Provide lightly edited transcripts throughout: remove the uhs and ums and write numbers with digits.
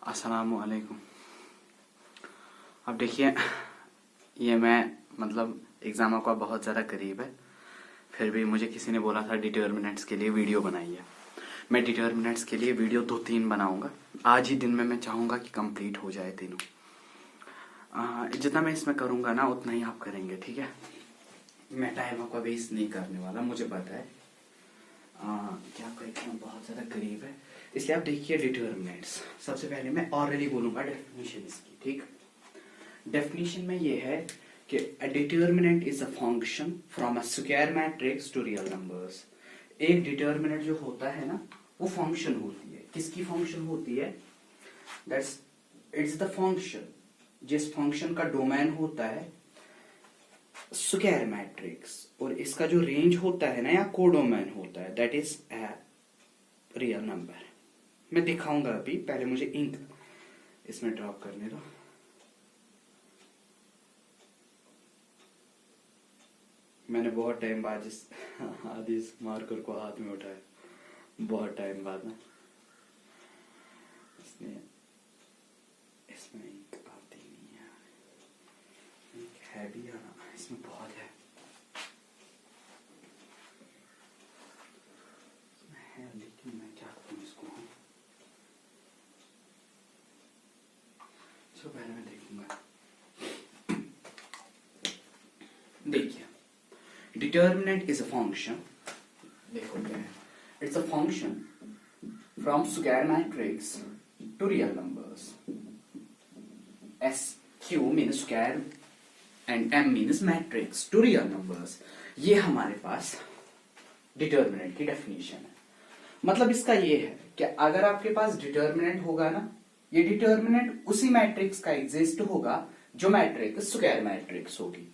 अस्सलामु अलैकुम। अब देखिए, ये मैं मतलब एग्ज़ाम आपका बहुत ज़्यादा करीब है, फिर भी मुझे किसी ने बोला था डिटर्मिनेंट्स के लिए वीडियो बनाइए। मैं डिटर्मिनेंट्स के लिए वीडियो 2-3 बनाऊंगा। आज ही दिन में मैं चाहूँगा कि कंप्लीट हो जाए तीनों। जितना मैं इसमें करूँगा ना उतना ही आप करेंगे, ठीक है। मैं टाइम आपका वेस्ट नहीं करने वाला, मुझे पता है कि आपका एग्जाम बहुत ज़्यादा करीब है, इसलिए आप देखिए डिटर्मिनेंट्स। सबसे पहले मैं ऑलरेडी बोलूँगा डेफिनेशन इसकी, ठीक। डेफिनेशन में ये है कि a determinant is a function from a square matrix to real numbers. एक डिटर्मिनेंट जो होता है ना, वो फंक्शन होती है। किसकी फंक्शन होती है? दैट्स इट्स द फंक्शन जिस फंक्शन का डोमेन होता है स्क्वायर मैट्रिक्स, और इसका जो रेंज होता है ना या कोडोमेन होता है, that is a real number. मैं दिखाऊंगा अभी, पहले मुझे इंक इसमें ड्रॉप करने दो। मैंने बहुत टाइम बाद आज इस मार्कर को हाथ में उठाया, बहुत टाइम बाद ना, इसमें इंक आती नहीं है। इंक है भी है ना, इसमें बहुत है, लेकिन मैं क्या करूँ इसको। चलो पहले मैं देखूंगा। देखिए, डिटर्मिनेंट इज अ फंक्शन, देखो क्या है, it's a function from square matrix to real numbers. SQ means square and M means matrix to real numbers. ये हमारे पास डिटर्मिनेंट की डेफिनेशन है। मतलब इसका ये है कि अगर आपके पास डिटर्मिनेंट होगा ना, ये डिटर्मिनेंट उसी मैट्रिक्स का एग्जिस्ट होगा जो मैट्रिक्स स्क्वायर मैट्रिक्स होगी,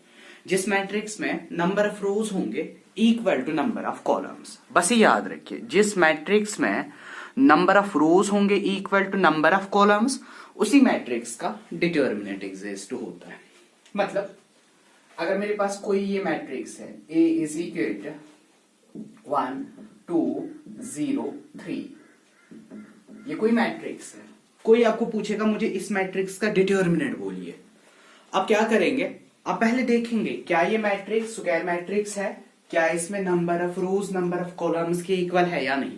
जिस मैट्रिक्स में नंबर ऑफ रोज होंगे equal to number of columns. बस ये याद रखिए, जिस मैट्रिक्स में नंबर ऑफ रोज होंगे equal to number of columns, उसी मैट्रिक्स का डिटर्मिनेंट एग्जिस्ट होता है। मतलब अगर मेरे पास कोई ये मैट्रिक्स है, A इज इक्वल टू 1 2 0 3, ये कोई मैट्रिक्स है। कोई आपको पूछेगा मुझे इस मैट्रिक्स का डिटर्मिनेंट बोलिए, आप क्या करेंगे? आप पहले देखेंगे क्या ये मैट्रिक्स स्क्वायर मैट्रिक्स है, क्या इसमें number of rose number of columns के इक्वल है या नहीं।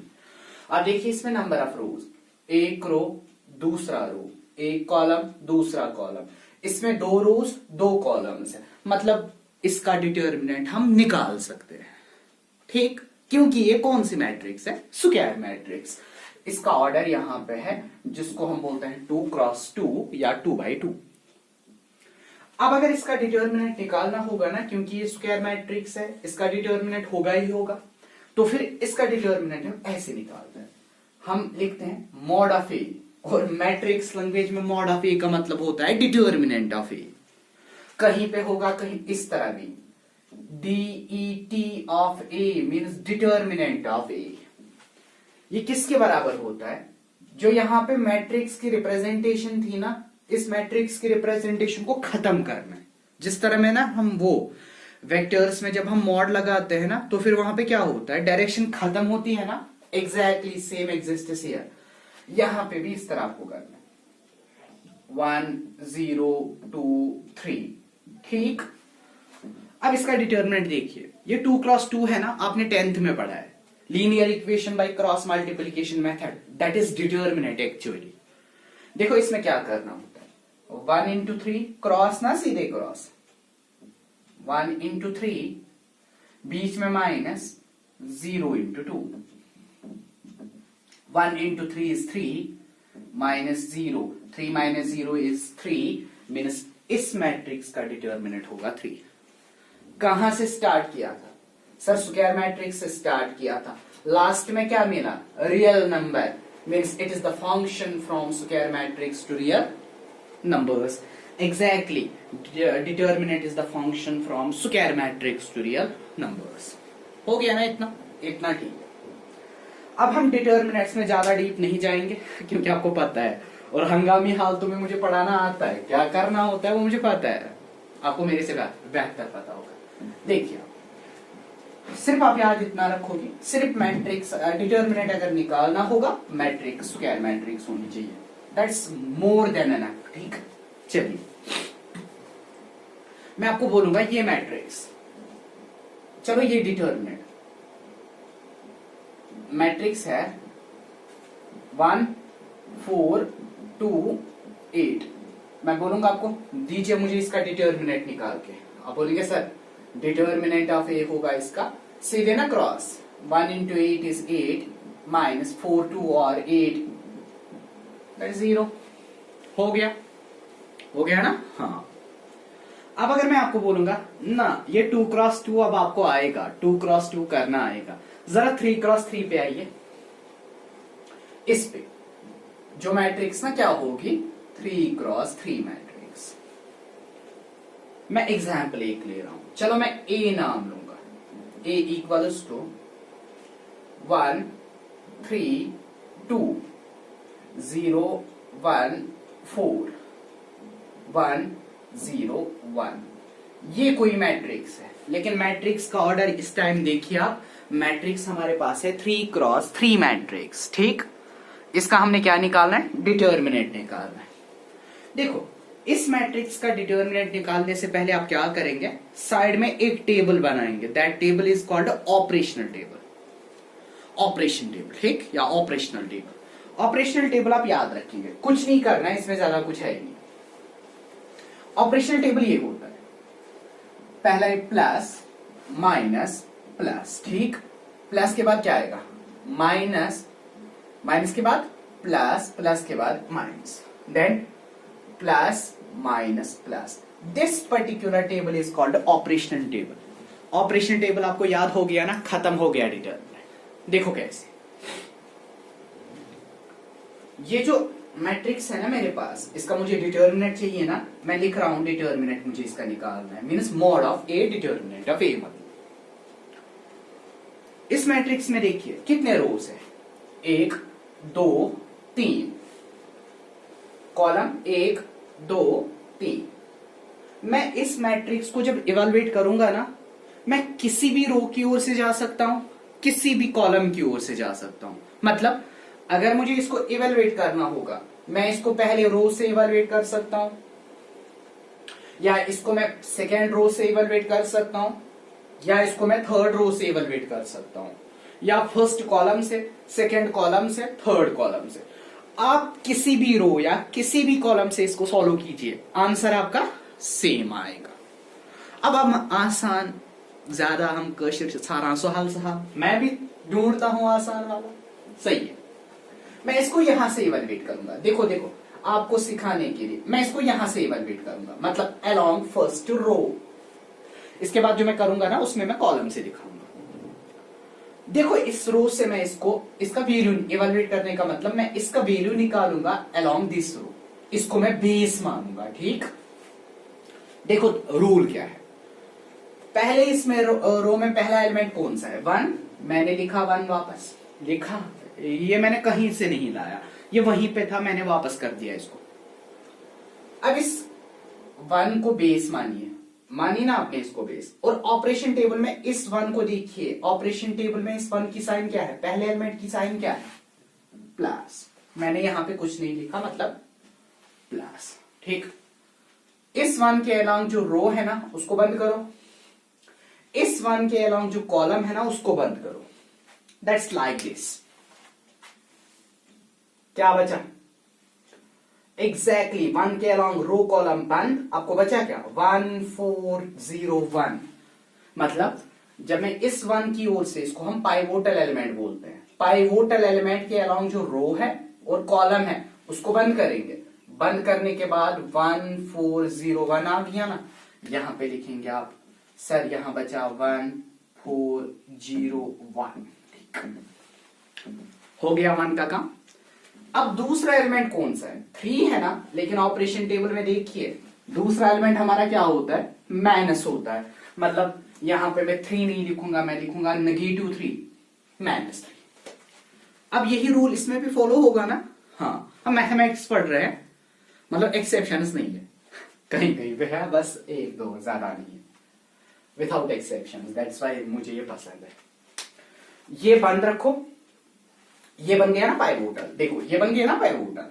आप देखिए, इसमें नंबर ऑफ रोज, एक रो दूसरा रो, एक कॉलम दूसरा कॉलम, इसमें 2 रोज 2 कॉलम्स है, मतलब इसका डिटर्मिनेंट हम निकाल सकते हैं, ठीक। क्योंकि ये कौन सी मैट्रिक्स है? Square matrix. इसका ऑर्डर यहां पे है, जिसको हम बोलते हैं 2 क्रॉस 2 या 2x2। अब अगर इसका डिटर्मिनेंट निकालना होगा ना, क्योंकि ये स्क्वायर मैट्रिक्स है, इसका डिटर्मिनेंट होगा ही होगा, तो फिर इसका डिटर्मिनेंट हम ऐसे निकालते हैं। हम लिखते हैं मॉड ऑफ ए, और मैट्रिक्स लैंग्वेज में मॉड ऑफ ए का मतलब होता है डिटर्मिनेंट ऑफ ए। कहीं पे होगा, कहीं इस तरह भी, DET of A means determinant of A. ये किसके बराबर होता है? जो यहां पे मैट्रिक्स की रिप्रेजेंटेशन थी ना, इस मैट्रिक्स की रिप्रेजेंटेशन को खत्म करना है। जिस तरह में ना हम वो वेक्टर्स में जब हम मॉड लगाते हैं ना, तो फिर वहां पे क्या होता है, डायरेक्शन खत्म होती है ना, एग्जैक्टली सेम एग्जिस्ट्स हियर। यहां पे भी इस तरह आपको करना है 1 0 2 3, ठीक। अब इसका डिटर्मिनेंट देखिए, ये 2 क्रॉस 2 है ना, आपने 10th में पढ़ा है, linear equation by cross multiplication method, that is determinant actually. देखो इसमें क्या करना होता है, 1 into 3 क्रॉस ना, सीधे क्रॉस, 1 into 3 बीच में minus, 0 into 2, 1 into 3 is 3 minus 0, 3 minus 0 is 3 means इस मैट्रिक्स का डिटर्मिनेंट होगा 3। कहां से स्टार्ट किया था सर? स्क्वायर मैट्रिक्स से स्टार्ट किया था। लास्ट में क्या मिला? Real number, means it is the function from square matrix to real numbers. Exactly, determinant is the function from square matrix to real numbers. हो गया ना इतना? इतना ठीक। अब हम डिटर्मिनेंट्स में ज्यादा डीप नहीं जाएंगे, क्योंकि आपको पता है, और हंगामी हालतों में मुझे पढ़ाना आता है, क्या करना होता है वो मुझे पता है, आपको मेरे से बेहतर पता होगा। देखिए, सिर्फ आप याद इतना रखोगे, सिर्फ मैट्रिक्स डिटर्मिनेंट अगर निकालना होगा, मैट्रिक्स स्क्वायर मैट्रिक्स होनी चाहिए। That's more than enough. ठीक, चलिए मैं आपको बोलूंगा ये मैट्रिक्स, चलो ये डिटर्मिनेंट मैट्रिक्स है 1 4 2 8। मैं बोलूंगा आपको दीजिए मुझे इसका डिटर्मिनेंट निकाल के। आप बोलेंगे सर डिटर्मिनेंट ऑफ ए होगा इसका सीधे ना क्रॉस 1 into 8 is 8 minus 4 2 और 8 दैट 0। हो गया ना। हाँ, अब अगर मैं आपको बोलूंगा ना ये 2x2 अब आपको आएगा, 2x2 करना आएगा, जरा 3x3 पे आइए। इस पे जो मैट्रिक्स ना क्या होगी 3x3 मैट्रिक्स। मैं एग्जाम्पल एक ले रहा हूं, चलो मैं ए नाम लूंगा। ए इक्वल्स टू 1 3 2 0 1 4 1 0 1। ये कोई मैट्रिक्स है, लेकिन मैट्रिक्स का ऑर्डर इस टाइम देखिए आप, मैट्रिक्स हमारे पास है 3x3 मैट्रिक्स। ठीक, इसका हमने क्या निकालना है, डिटर्मिनेंट निकालना है। देखो इस मैट्रिक्स का डिटर्मिनेंट निकालने से पहले आप क्या करेंगे, साइड में एक टेबल बनाएंगे, that table is called operational table. Operation table, ठीक, या ऑपरेशनल टेबल। ऑपरेशनल टेबल आप याद रखेंगे, कुछ नहीं करना है इसमें, ज्यादा कुछ है ही नहीं। ऑपरेशनल टेबल ये होता है, पहला है प्लस माइनस प्लस। ठीक, प्लस के बाद क्या आएगा माइनस, माइनस के बाद प्लस, प्लस के बाद minus, then plus minus plus. This particular table is called operational table. Operational table आपको याद हो गया ना, खत्म हो गया डिटर्मिनेंट। देखो कैसे, ये जो मैट्रिक्स है ना मेरे पास, इसका मुझे डिटर्मिनेंट चाहिए ना, मैं लिख रहा हूं डिटर्मिनेंट मुझे इसका निकालना है, means mod of A determinant of A. मतलब इस मैट्रिक्स में देखिए कितने रोज है, 1 2 3, कॉलम 1 2 3। मैं इस मैट्रिक्स को जब इवेलुएट करूंगा ना, मैं किसी भी रो की ओर से जा सकता हूं, किसी भी कॉलम की ओर से जा सकता हूं। मतलब अगर मुझे इसको इवेलुएट करना होगा, मैं इसको पहले रो से इवेलुएट कर सकता हूं, या इसको मैं सेकेंड रो से इवेलुएट कर सकता हूं, या इसको मैं थर्ड रो से इवेलुएट कर सकता हूं, या फर्स्ट कॉलम से, सेकेंड कॉलम से, थर्ड कॉलम से। आप किसी भी रो या किसी भी कॉलम से इसको सॉल्व कीजिए, आंसर आपका सेम आएगा। अब हम आसान, ज्यादा हम कशिर सारा सवाल साहब, मैं भी ढूंढता हूं आसान वाला, सही है। मैं इसको यहां से इवेलुएट करूंगा, देखो देखो आपको सिखाने के लिए मैं इसको यहां से इवेलुएट करूंगा, मतलब अलोंग फर्स्ट रो। इसके बाद जो मैं करूंगा ना, उसमें मैं कॉलम से दिखाऊंगा। देखो इस रो से मैं इसको, इसका वैल्यू इवेलुएट करने का मतलब मैं इसका वैल्यू निकालूंगा अलोंग दिस रो, इसको मैं बेस मानूंगा। ठीक, देखो रूल क्या है, पहले इसमें रो में पहला एलिमेंट कौन सा है, 1। मैंने लिखा 1, वापस लिखा, ये मैंने कहीं से नहीं लाया, ये वहीं पे था, मैंने वापस कर दिया इसको। अब इस 1 को बेस मानिए, मानिए ना आपने इसको बेस, और ऑपरेशन टेबल में इस 1 को देखिए, ऑपरेशन टेबल में इस 1 की साइन क्या है, पहले एलिमेंट की साइन क्या है, प्लस। मैंने यहां पे कुछ नहीं लिखा, मतलब प्लस। ठीक, इस 1 के अलोंग जो रो है ना उसको बंद करो, इस 1 के अलोंग जो कॉलम है ना उसको बंद करो, दैट्स लाइक दिस। क्या बचा, एग्जैक्टली 1 के अलोंग रो कॉलम बंद, आपको बचा क्या 1 4 0 1। मतलब जब मैं इस 1 की ओर से, इसको हम पाइवोटल एलिमेंट बोलते हैं, पाइवोटल एलिमेंट के अलोंग जो रो है और कॉलम है उसको बंद करेंगे। बंद करने के बाद 1 4 0 1 आ गया ना, यहां पे लिखेंगे आप सर यहां बचा 1 4 0 1। ठीक, हो गया 1 का काम। अब दूसरा एलिमेंट कौन सा है, 3 है ना, लेकिन ऑपरेशन टेबल में देखिए दूसरा एलिमेंट हमारा क्या होता है, माइनस होता है। मतलब यहां पे मैं 3 नहीं लिखूंगा, मैं लिखूंगा -3 -3। अब यही रूल इसमें भी फॉलो होगा ना। हाँ, हम मैथमेटिक्स पढ़ रहे हैं, मतलब एक्सेप्शंस नहीं है, कहीं कहीं पे है, बस 1 2, ज्यादा नहीं है, विदाउट एक्सेप्शंस, दैट्स व्हाई मुझे ये पसंद है। ये बंद रखो, ये बन गया ना पाइवोटल, देखो ये बन गया ना पाइवोटल,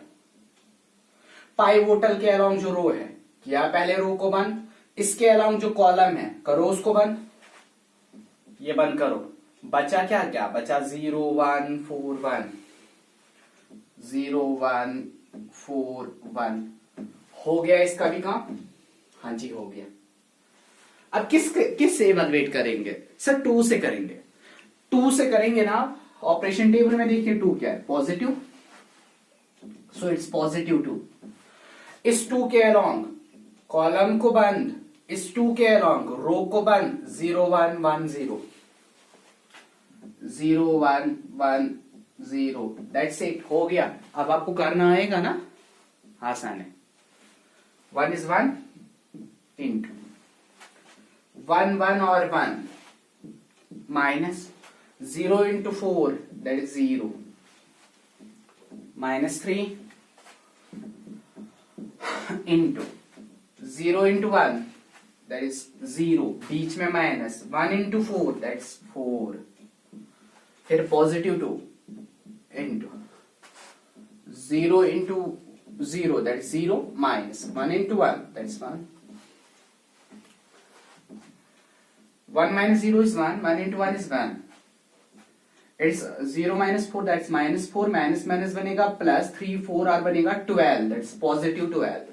पाइवोटल के अलाउंग जो रो है, किया पहले रो को बंद, इसके अलाउंग जो कॉलम है करो उसको बंद, ये बंद करो, बचा क्या क्या बचा 0 1 4 1, 0 1 4 1, हो गया इसका भी काम, हाँ जी हो गया। अब किस से इवेलुएट करेंगे सर? 2 से करेंगे, 2 से करेंगे ना। ऑपरेशन टेबल में देखिए 2 क्या है, पॉजिटिव, सो इट्स पॉजिटिव 2। इस 2 के अलोंग कॉलम को बंद, इस 2 के अलोंग रो को बंद, 0 1 1 0, 0 1 1 0, दैट्स इट, हो गया। अब आपको करना आएगा ना, आसान है। 1 is 1 into 1 1 और 1 minus 0 into 4 that is 0, minus 3 into 0 into 1 that is 0, बीच में माइनस 1 into 4 that's 4, फिर positive 2 into 0 into 0 that is 0 minus 1 into 1 that's 1, 1 minus 0 is 1, 1 into 1 is 1, it's 0 minus 4 that's minus 4, minus minus बनेगा plus 3 4 और बनेगा 12 that's positive 12,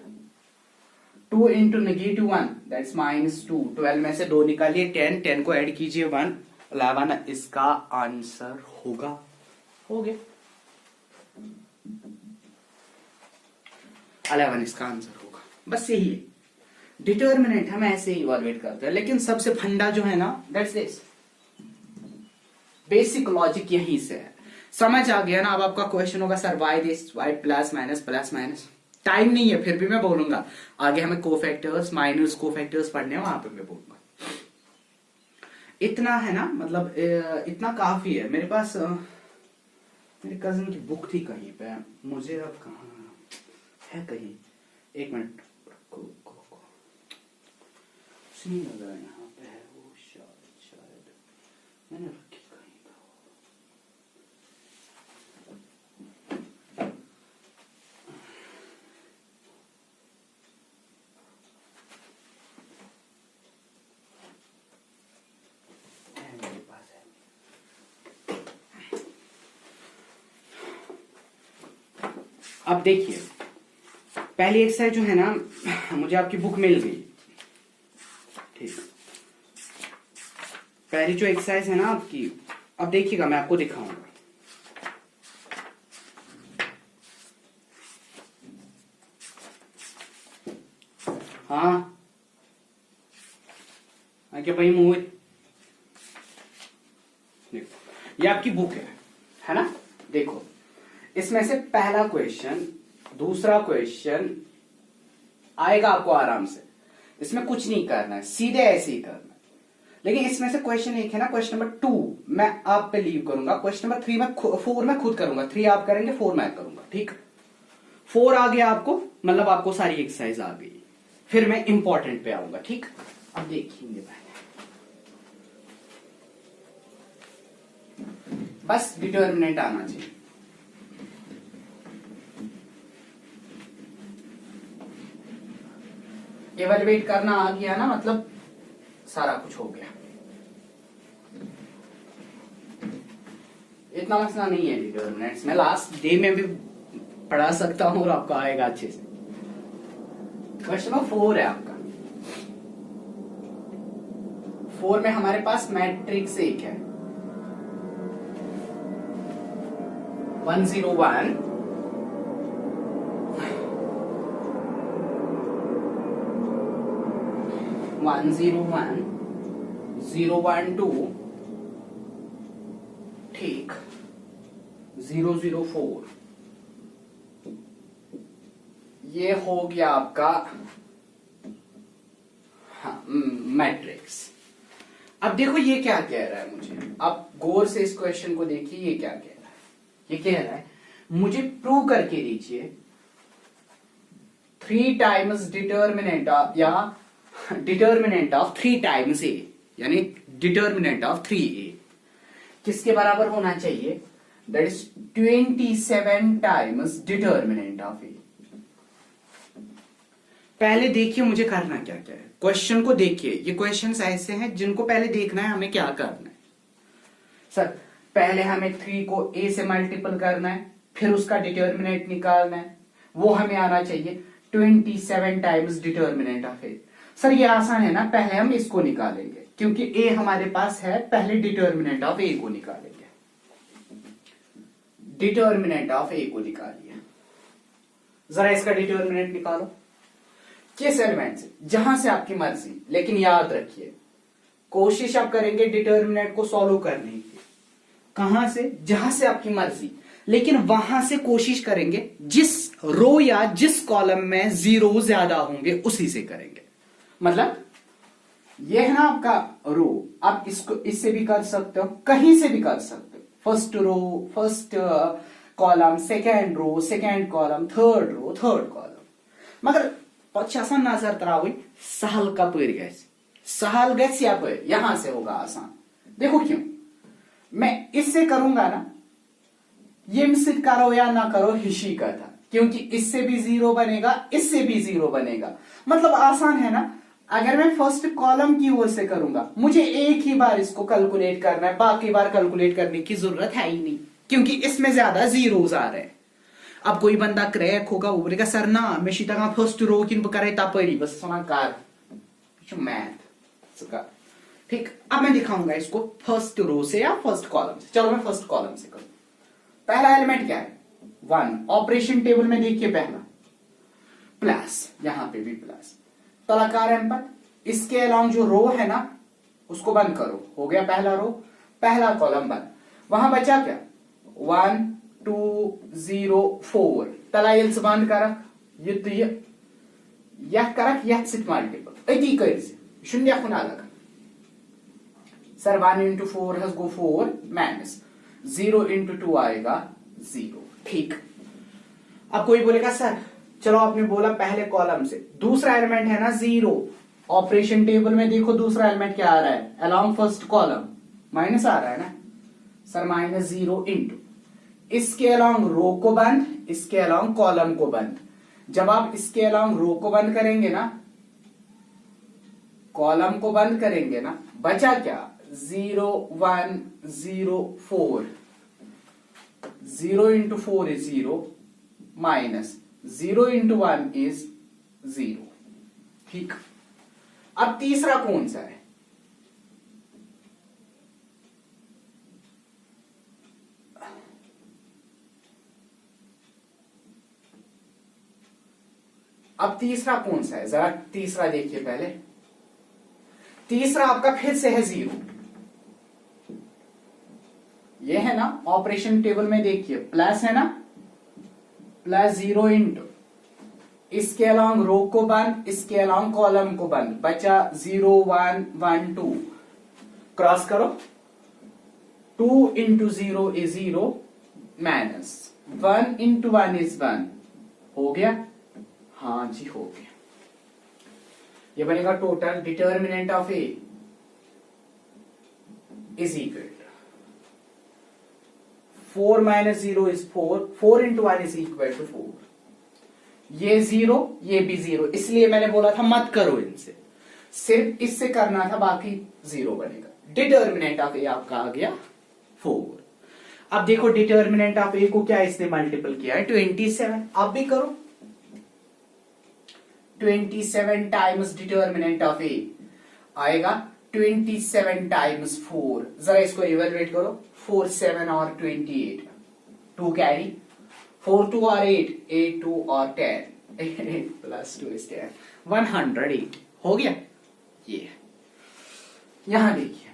2 into negative 1 that's minus 2, 12 में से 2 निकालिए 10, 10 को add कीजिए 1, 11 इसका आंसर होगा, हो गया 11 इसका आंसर होगा। बस यही है डिटर्मिनेंट, हम ऐसे ही इवैल्यूएट करते हैं। लेकिन सबसे फंडा जो है ना, दैट्स दिस, बेसिक लॉजिक यहीं से है। समझ आ गया ना? अब आपका क्वेश्चन होगा sir why this, why plus minus, time नहीं है फिर भी मैं बोलूंगा, आगे हमें कोफैक्टर्स माइनस कोफैक्टर्स पढ़ने हैं, वहां पे मैं बोलूंगा। इतना है ना, मतलब इतना काफी है। मेरे पास मेरे कजिन की बुक थी कहीं पे, मुझे अब कहाँ है, कहीं, एक मिनट नहीं लग रहा है, यहाँ पे है वो, शायद मैंने रखी कहीं पे। मेरे पास है। अब देखिए पहली एक्सरसाइज जो है ना, मुझे आपकी बुक मिल गई, ठीक। पहली जो एक्सरसाइज है ना आपकी, अब देखिएगा मैं आपको दिखाऊंगा। हाँ क्या भाई मोहित, देखो ये आपकी बुक है ना? देखो इसमें से पहला क्वेश्चन, दूसरा क्वेश्चन आएगा आपको आराम से, इसमें कुछ नहीं करना है, सीधे ऐसे ही करना है। लेकिन इसमें से क्वेश्चन एक है ना, क्वेश्चन नंबर 2 मैं आप पे लीव करूंगा, क्वेश्चन नंबर 3 में 4 मैं खुद करूंगा, 3 आप करेंगे, 4 मैं करूंगा, ठीक। 4 आ गया आपको, मतलब आपको सारी एक्सरसाइज आ गई, फिर मैं इंपॉर्टेंट पे आऊंगा, ठीक। अब देखेंगे पहले, बस डिटर्मिनेंट आना चाहिए। इवैल्यूएट करना आ गया ना, मतलब सारा कुछ हो गया, इतना मसला नहीं है डिटर्मिनेंट्स में। लास्ट डे में भी पढ़ा सकता हूं और आपको आएगा अच्छे से। क्वेश्चन नंबर 4 है आपका। 4 में हमारे पास मैट्रिक्स एक है 101 101 012 ठीक 004, ये हो गया आपका मैट्रिक्स। अब देखो ये क्या कह रहा है मुझे, आप गौर से इस क्वेश्चन को देखिए, ये क्या कह रहा है। ये कह रहा है मुझे प्रूव करके दीजिए 3 टाइम्स डिटर्मिनेंट ऑफ, या डिटर्मिनेंट ऑफ 3 टाइम्स ए, यानी डिटर्मिनेंट ऑफ 3a किसके बराबर होना चाहिए, that is 27 times determinant of A. पहले देखिए मुझे करना क्या क्या है, क्वेश्चन को देखिए। ये क्वेश्चंस ऐसे हैं जिनको पहले देखना है हमें क्या करना है। सर पहले हमें 3 को a से मल्टीपल करना है, फिर उसका डिटर्मिनेंट निकालना है, वो हमें आना चाहिए 27 times determinant of a। Sir ये आसान है ना, पहले हम इसको निकालेंगे क्योंकि a हमारे पास है, पहले डिटर्मिनेंट ऑफ a को निकालेंगे। डिटर्मिनेंट ऑफ a को निकालिए, जरा इसका डिटर्मिनेंट निकालो। किस एलिमेंट से? जहां से आपकी मर्जी, लेकिन याद रखिए कोशिश आप करेंगे डिटर्मिनेंट को सॉल्व करने की। कहां से? जहां से आपकी मर्जी, लेकिन वहां से कोशिश करेंगे जिस रो या जिस कॉलम में जीरो ज्यादा होंगे उसी से करेंगे। मतलब ये है ना आपका रो, आप इसको इससे भी कर सकते हो, कहीं से भी कर सकते हो। First row, first column, second row, second column, third row, third column. मगर पचास नजर तरावी सहल कपर सहल गस यहां से होगा आसान। देखो क्यों, मैं इससे करूंगा ना, ये से करो या ना करो हिशी का था, क्योंकि इससे भी जीरो बनेगा, इससे भी जीरो बनेगा। मतलब आसान है ना। अगर मैं फर्स्ट कॉलम की ओर से करूंगा, मुझे एक ही बार इसको कैलकुलेट करना है, बाकी बार कैलकुलेट करने की जरूरत है ही नहीं, क्योंकि इसमें ज्यादा जीरोस आ रहे हैं। अब कोई बंदा क्रैक होगा, वो बोलेगा सर ना मैं शीता फर्स्ट रो किन करे तपरी बस सुना कार मैथ। ठीक, अब मैं दिखाऊंगा इसको फर्स्ट रो से या फर्स्ट कॉलम से। चलो मैं फर्स्ट कॉलम से करूं। पहला एलिमेंट क्या है? 1। ऑपरेशन टेबल में देखिए पहला प्लस, यहां पे भी प्लस, तलाकार एम्पट। इसके अलावा जो रो है ना उसको बंद करो, हो गया पहला रो, पहला कॉलम बंद। वहां बचा क्या? 1 2 0 4। तला ये बंद कर यह करक यह मल्टीपल अति कर शून्य खुना लगा। Sir 1 into 4 has go 4 minus 0 into 2 आएगा 0। ठीक, अब कोई बोलेगा सर चलो आपने बोला पहले कॉलम से, दूसरा एलिमेंट है ना 0, ऑपरेशन टेबल में देखो दूसरा एलिमेंट क्या आ रहा है, अलोंग फर्स्ट कॉलम माइनस आ रहा है ना। सर माइनस 0 इंटू इसके अलोंग रो को बंद, इसके अलोंग कॉलम को बंद। जब आप इसके अलोंग रो को बंद करेंगे ना, कॉलम को बंद करेंगे ना, बचा क्या? 0 1 0 4। 0 into 4 is 0 minus 0 into 1 is 0। ठीक, अब तीसरा कौन सा है? अब तीसरा कौन सा है? जरा तीसरा देखिए पहले। तीसरा आपका फिर से है 0। ये है ना ऑपरेशन टेबल में देखिए प्लस है ना, प्लस 0 इंटू इसके अलोंग रो को बंद, इसके अलोंग कॉलम को बंद, बचा 0 1 1 2। क्रॉस करो, 2 into 0 is 0 minus 1 into 1 is 1। हो गया? हाँ जी हो गया। ये बनेगा total determinant of A is equal 4 minus 0 is 4, 4 into 1 is equal to 4। ये 0, ये भी 0, इसलिए मैंने बोला था मत करो इनसे, सिर्फ इससे करना था, बाकी 0 बनेगा। डिटर्मिनेंट ऑफ ए आपका आ गया 4। अब देखो डिटर्मिनेंट ऑफ ए को क्या इसने मल्टीपल किया है? 27। आप भी करो, 27 टाइम्स डिटर्मिनेंट ऑफ ए आएगा 27 टाइम्स 4। जरा इसको इवेलुएट करो, 4 7 और 28, 2 कैरी, 4 2 और 8, 8 2 और 10, 8 प्लस 2 is 10, 108 हो गया। ये यहां देखिए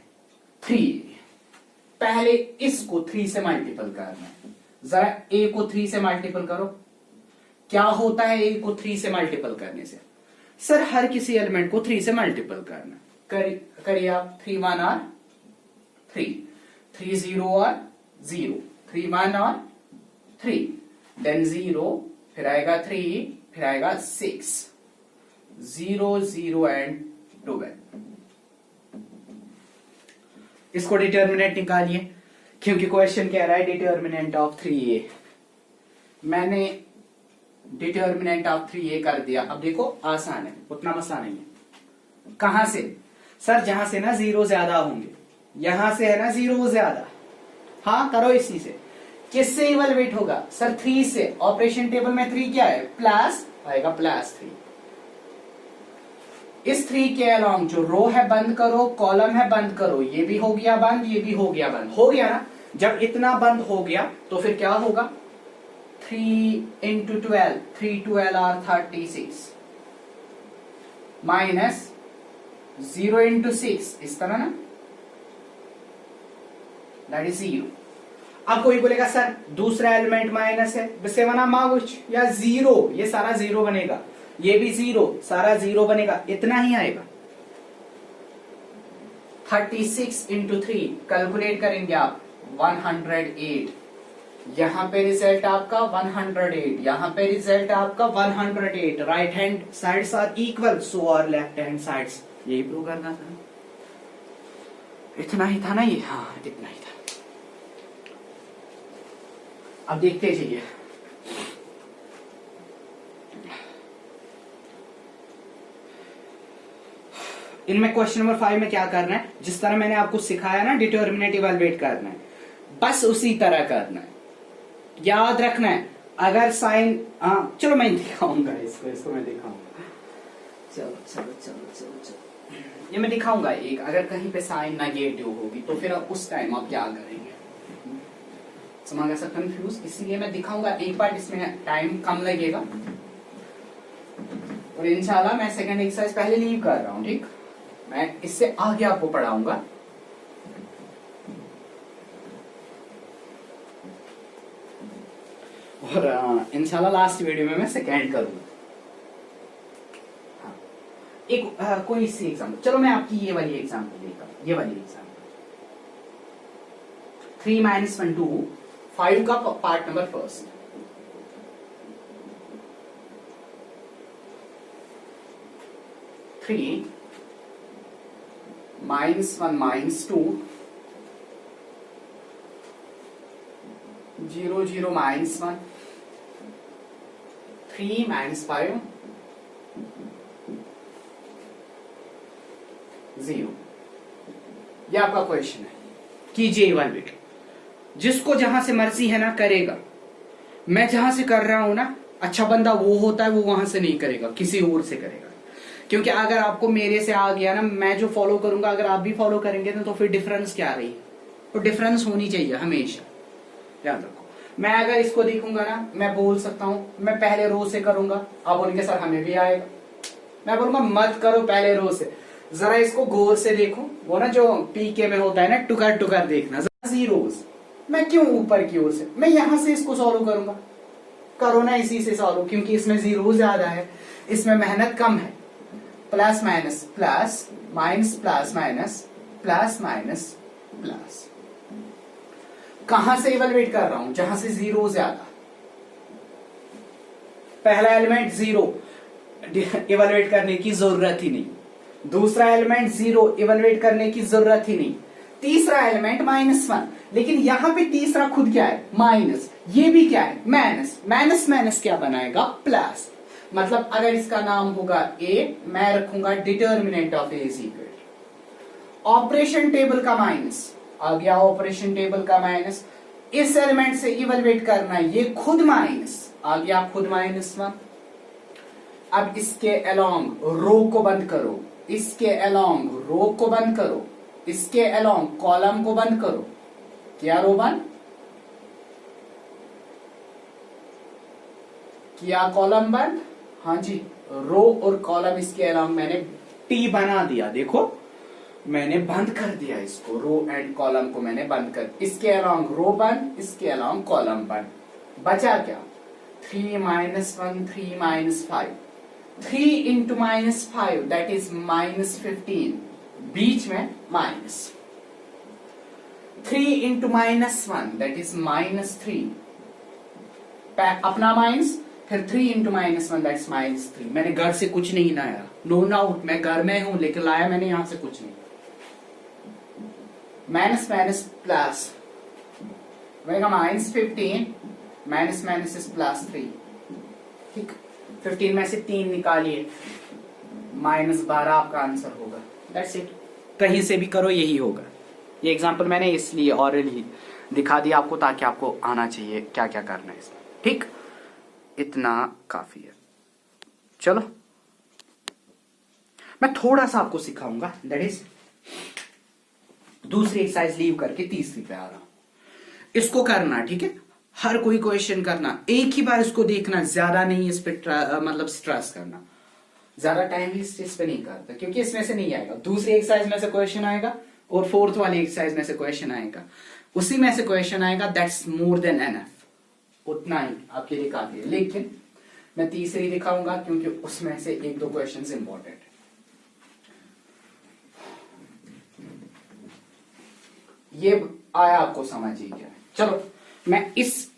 3, पहले इसको 3 से मल्टीपल करना है। जरा a को 3 से मल्टीपल करो, क्या होता है a को 3 से मल्टीपल करने से? सर हर किसी एलिमेंट को 3 से मल्टीपल करना। करिए आप, 3 1 और 3, 3 0 और 0, 3 1 और 3, देन 0, फिर आएगा 3, फिर आएगा 6, 0 0 एंड 12। इसको डिटर्मिनेंट निकालिए, क्योंकि क्वेश्चन कह रहा है डिटर्मिनेंट ऑफ 3a। मैंने डिटर्मिनेंट ऑफ 3 ये कर दिया। अब देखो आसान है, उतना मसला नहीं है। कहां से सर? जहां से ना जीरो ज्यादा होंगे, यहां से है ना जीरो ज्यादा। हाँ करो इसी से। किससे इवैल्यूएट होगा सर? 3 से। ऑपरेशन टेबल में 3 क्या है? प्लस आएगा, +3। इस 3 के अलोंग जो रो है बंद करो, कॉलम है बंद करो। ये भी हो गया बंद, ये भी हो गया बंद। हो गया ना? जब इतना बंद हो गया तो फिर क्या होगा? 3 into 12, 3 12 are 36 माइनस 0 into 6, इस तरह ना, दैट इज 0। अब कोई बोलेगा सर दूसरा एलिमेंट माइनस है, बेसेवना माउच या 0, ये सारा 0 बनेगा, ये भी 0, सारा 0 बनेगा, इतना ही आएगा। 36 into 3 कैलकुलेट करेंगे आप, 108। यहां पे रिजल्ट आपका 108, यहां पे रिजल्ट आपका 108। Right hand sides are equal, so are left hand sides. यही प्रूव करना था। इतना ही था ना ये? हाँ इतना ही था। अब देखते जाइए। इनमें क्वेश्चन नंबर 5 में क्या करना है? जिस तरह मैंने आपको सिखाया ना डिटर्मिनेंट इवैल्यूएट करना है, बस उसी तरह करना है। याद रखना है अगर साइन, चलो मैं दिखाऊंगा इसको मैं दिखाऊंगा। चलो चलो चलो चलो चलो, ये मैं दिखाऊंगा एक। अगर कहीं पे साइन नेगेटिव होगी तो फिर आप उस टाइम आप क्या करेंगे? समझ गया? सब कंफ्यूज, इसलिए मैं दिखाऊंगा एक बार, इसमें टाइम कम लगेगा। और इंशाल्लाह मैं सेकंड एक्सरसाइज पहले लीव कर रहा हूं, ठीक? मैं इससे आगे आपको पढ़ाऊंगा। और इंशाल्लाह लास्ट वीडियो में मैं सेकंड करूंगा। हाँ। एक कोई सी एग्जाम्पल, चलो मैं आपकी ये वाली एग्जाम्पल देता हूं, ये वाली एग्जाम्पल। 3 - 1 2 5 का पार्ट नंबर फर्स्ट। -3 - 1 - 2 0 0 -1 3 - 5 0। ये आपका क्वेश्चन है। कीजिए इवैल्यूएट। जिसको जहां से मर्जी है ना करेगा। मैं जहां से कर रहा हूं ना, अच्छा बंदा वो होता है, वो वहां से नहीं करेगा, किसी और से करेगा। क्योंकि अगर आपको मेरे से आ गया ना, मैं जो फॉलो करूंगा अगर आप भी फॉलो करेंगे ना, तो फिर डिफरेंस क्या रही? तो डिफरेंस होनी चाहिए हमेशा, याद रखो। मैं अगर इसको देखूंगा ना, मैं बोल सकता हूं मैं पहले रो से करूंगा, आप बोलेंगे सर हमें भी आएगा। मैं बोलूंगा मत करो पहले रो से, जरा इसको गौर से देखो। वो ना जो पीके में होता है ना, टुकर टुकर देखना, जीरोस। मैं क्यों ऊपर की ओर से? मैं यहां से इसको सॉल्व करूंगा। करो ना इसी से सॉल्व, क्योंकि इसमें जीरो ज्यादा है, इसमें मेहनत कम है। Plus minus plus minus plus minus plus minus plus. कहां से इवैल्यूएट कर रहा हूं? जहां से जीरो ज्यादा। पहला एलिमेंट 0, इवैल्यूएट करने की जरूरत ही नहीं। दूसरा एलिमेंट 0, इवैल्यूएट करने की जरूरत ही नहीं। तीसरा एलिमेंट -1, लेकिन यहां पे तीसरा खुद क्या है? माइनस। ये भी क्या है? माइनस। माइनस माइनस क्या बनाएगा? प्लस। मतलब अगर इसका नाम होगा A, मैं रखूंगा determinant of A is equal operation table का माइनस। आ गया ऑपरेशन टेबल का माइनस। इस एलिमेंट से इवैल्यूएट करना है, ये खुद माइनस आ गया, खुद -1। अब इसके अलोंग रो को बंद करो, इसके अलोंग रो को बंद करो, इसके अलोंग कॉलम को बंद करो। क्या रो बंद किया? कॉलम बंद। हाँ जी, रो और कॉलम इसके अलोंग मैंने टी बना दिया। देखो मैंने बंद कर दिया इसको, रो एंड कॉलम को मैंने बंद कर। इसके अलोंग रो बंद, इसके अलोंग कॉलम बंद। बचा क्या? 3 - 1 3 - 5। 3 into -5 that is -15, बीच में माइनस। 3 into -1 that is -3, अपना माइनस, फिर 3 into -1 that's -3। मैंने घर से कुछ नहीं लाया, नो डाउट मैं घर में हूं, लेकिन लाया मैंने यहां से कुछ नहीं। Minus minus plus, -15 minus minus is +3। ठीक, 15 में से 3 निकालिए, -12 आपका आंसर होगा। That's it. कहीं से भी करो यही होगा। ये एग्जांपल मैंने इसलिए ऑलरेडी दिखा दिया आपको ताकि आपको आना चाहिए क्या क्या करना है इसमें। ठीक, इतना काफी है। चलो मैं थोड़ा सा आपको सिखाऊंगा, दैट इज दूसरी एक्सरसाइज लीव करके तीसरी पे आ रहा हूं। इसको करना, ठीक है, हर कोई क्वेश्चन करना, एक ही बार इसको देखना, ज्यादा नहीं इस पे मतलब स्ट्रेस करना, ज्यादा टाइम वेस्ट इस पे नहीं करता, क्योंकि इसमें से नहीं आएगा। दूसरी एक्सरसाइज में से क्वेश्चन आएगा और फोर्थ वाली एक्सरसाइज में से क्वेश्चन आएगा, उसी में से क्वेश्चन आएगा, दैट्स मोर देन एनफ, उतना ही आपके लिए काफी है। लेकिन मैं तीसरी दिखाऊंगा क्योंकि उसमें से 1-2 क्वेश्चंस इंपॉर्टेंट है। ये आया आपको समझ ही क्या? चलो मैं इस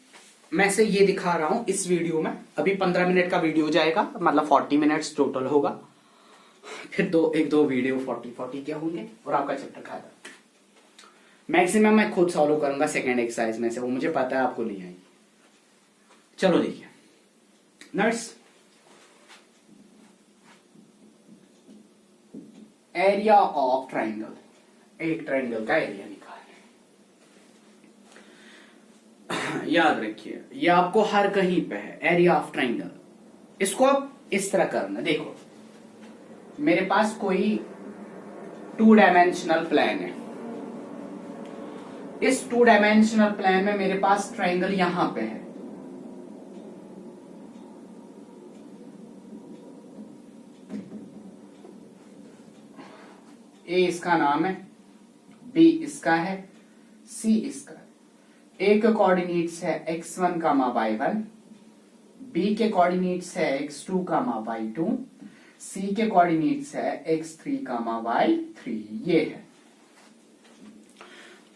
में से ये दिखा रहा हूं इस वीडियो में। अभी 15 मिनट का वीडियो जाएगा, मतलब 40 मिनट्स टोटल होगा। फिर 1-2 वीडियो 40 के होंगे और आपका चैप्टर खत्म। मैक्सिमम मैं खुद सॉल्व करूंगा सेकेंड एक्सरसाइज में से, वो मुझे पता है आपको नहीं आएगी। चलो देखिए नर्स, एरिया ऑफ ट्राइंगल, एक ट्राइंगल का एरिया निकालना है। याद रखिए ये आपको हर कहीं पे है, एरिया ऑफ ट्राइंगल। इसको आप इस तरह करना, देखो मेरे पास कोई 2 डायमेंशनल प्लेन है। इस 2 डायमेंशनल प्लेन में मेरे पास ट्राइंगल यहां पे है। ए इसका नाम है, बी इसका है, सी इसका है। ए के कोऑर्डिनेट्स है x1, y1, बी के कोऑर्डिनेट्स है x2, y2, सी के कोऑर्डिनेट्स है x3, y3। ये है।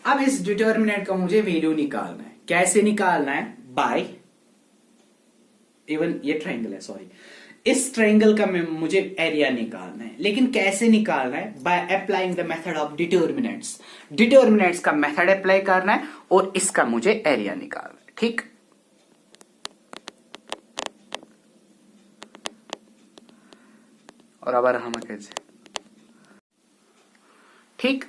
अब इस डिटर्मिनेंट का मुझे वैल्यू निकालना है। कैसे निकालना है? बाय, इवन ये ट्राइंगल है, सॉरी, इस ट्राइंगल का मुझे एरिया निकालना है। लेकिन कैसे निकालना है? By applying the method of determinants. Determinants का मेथड अप्लाई करना है और इसका मुझे एरिया निकालना है। ठीक, और अब हम कैसे, ठीक,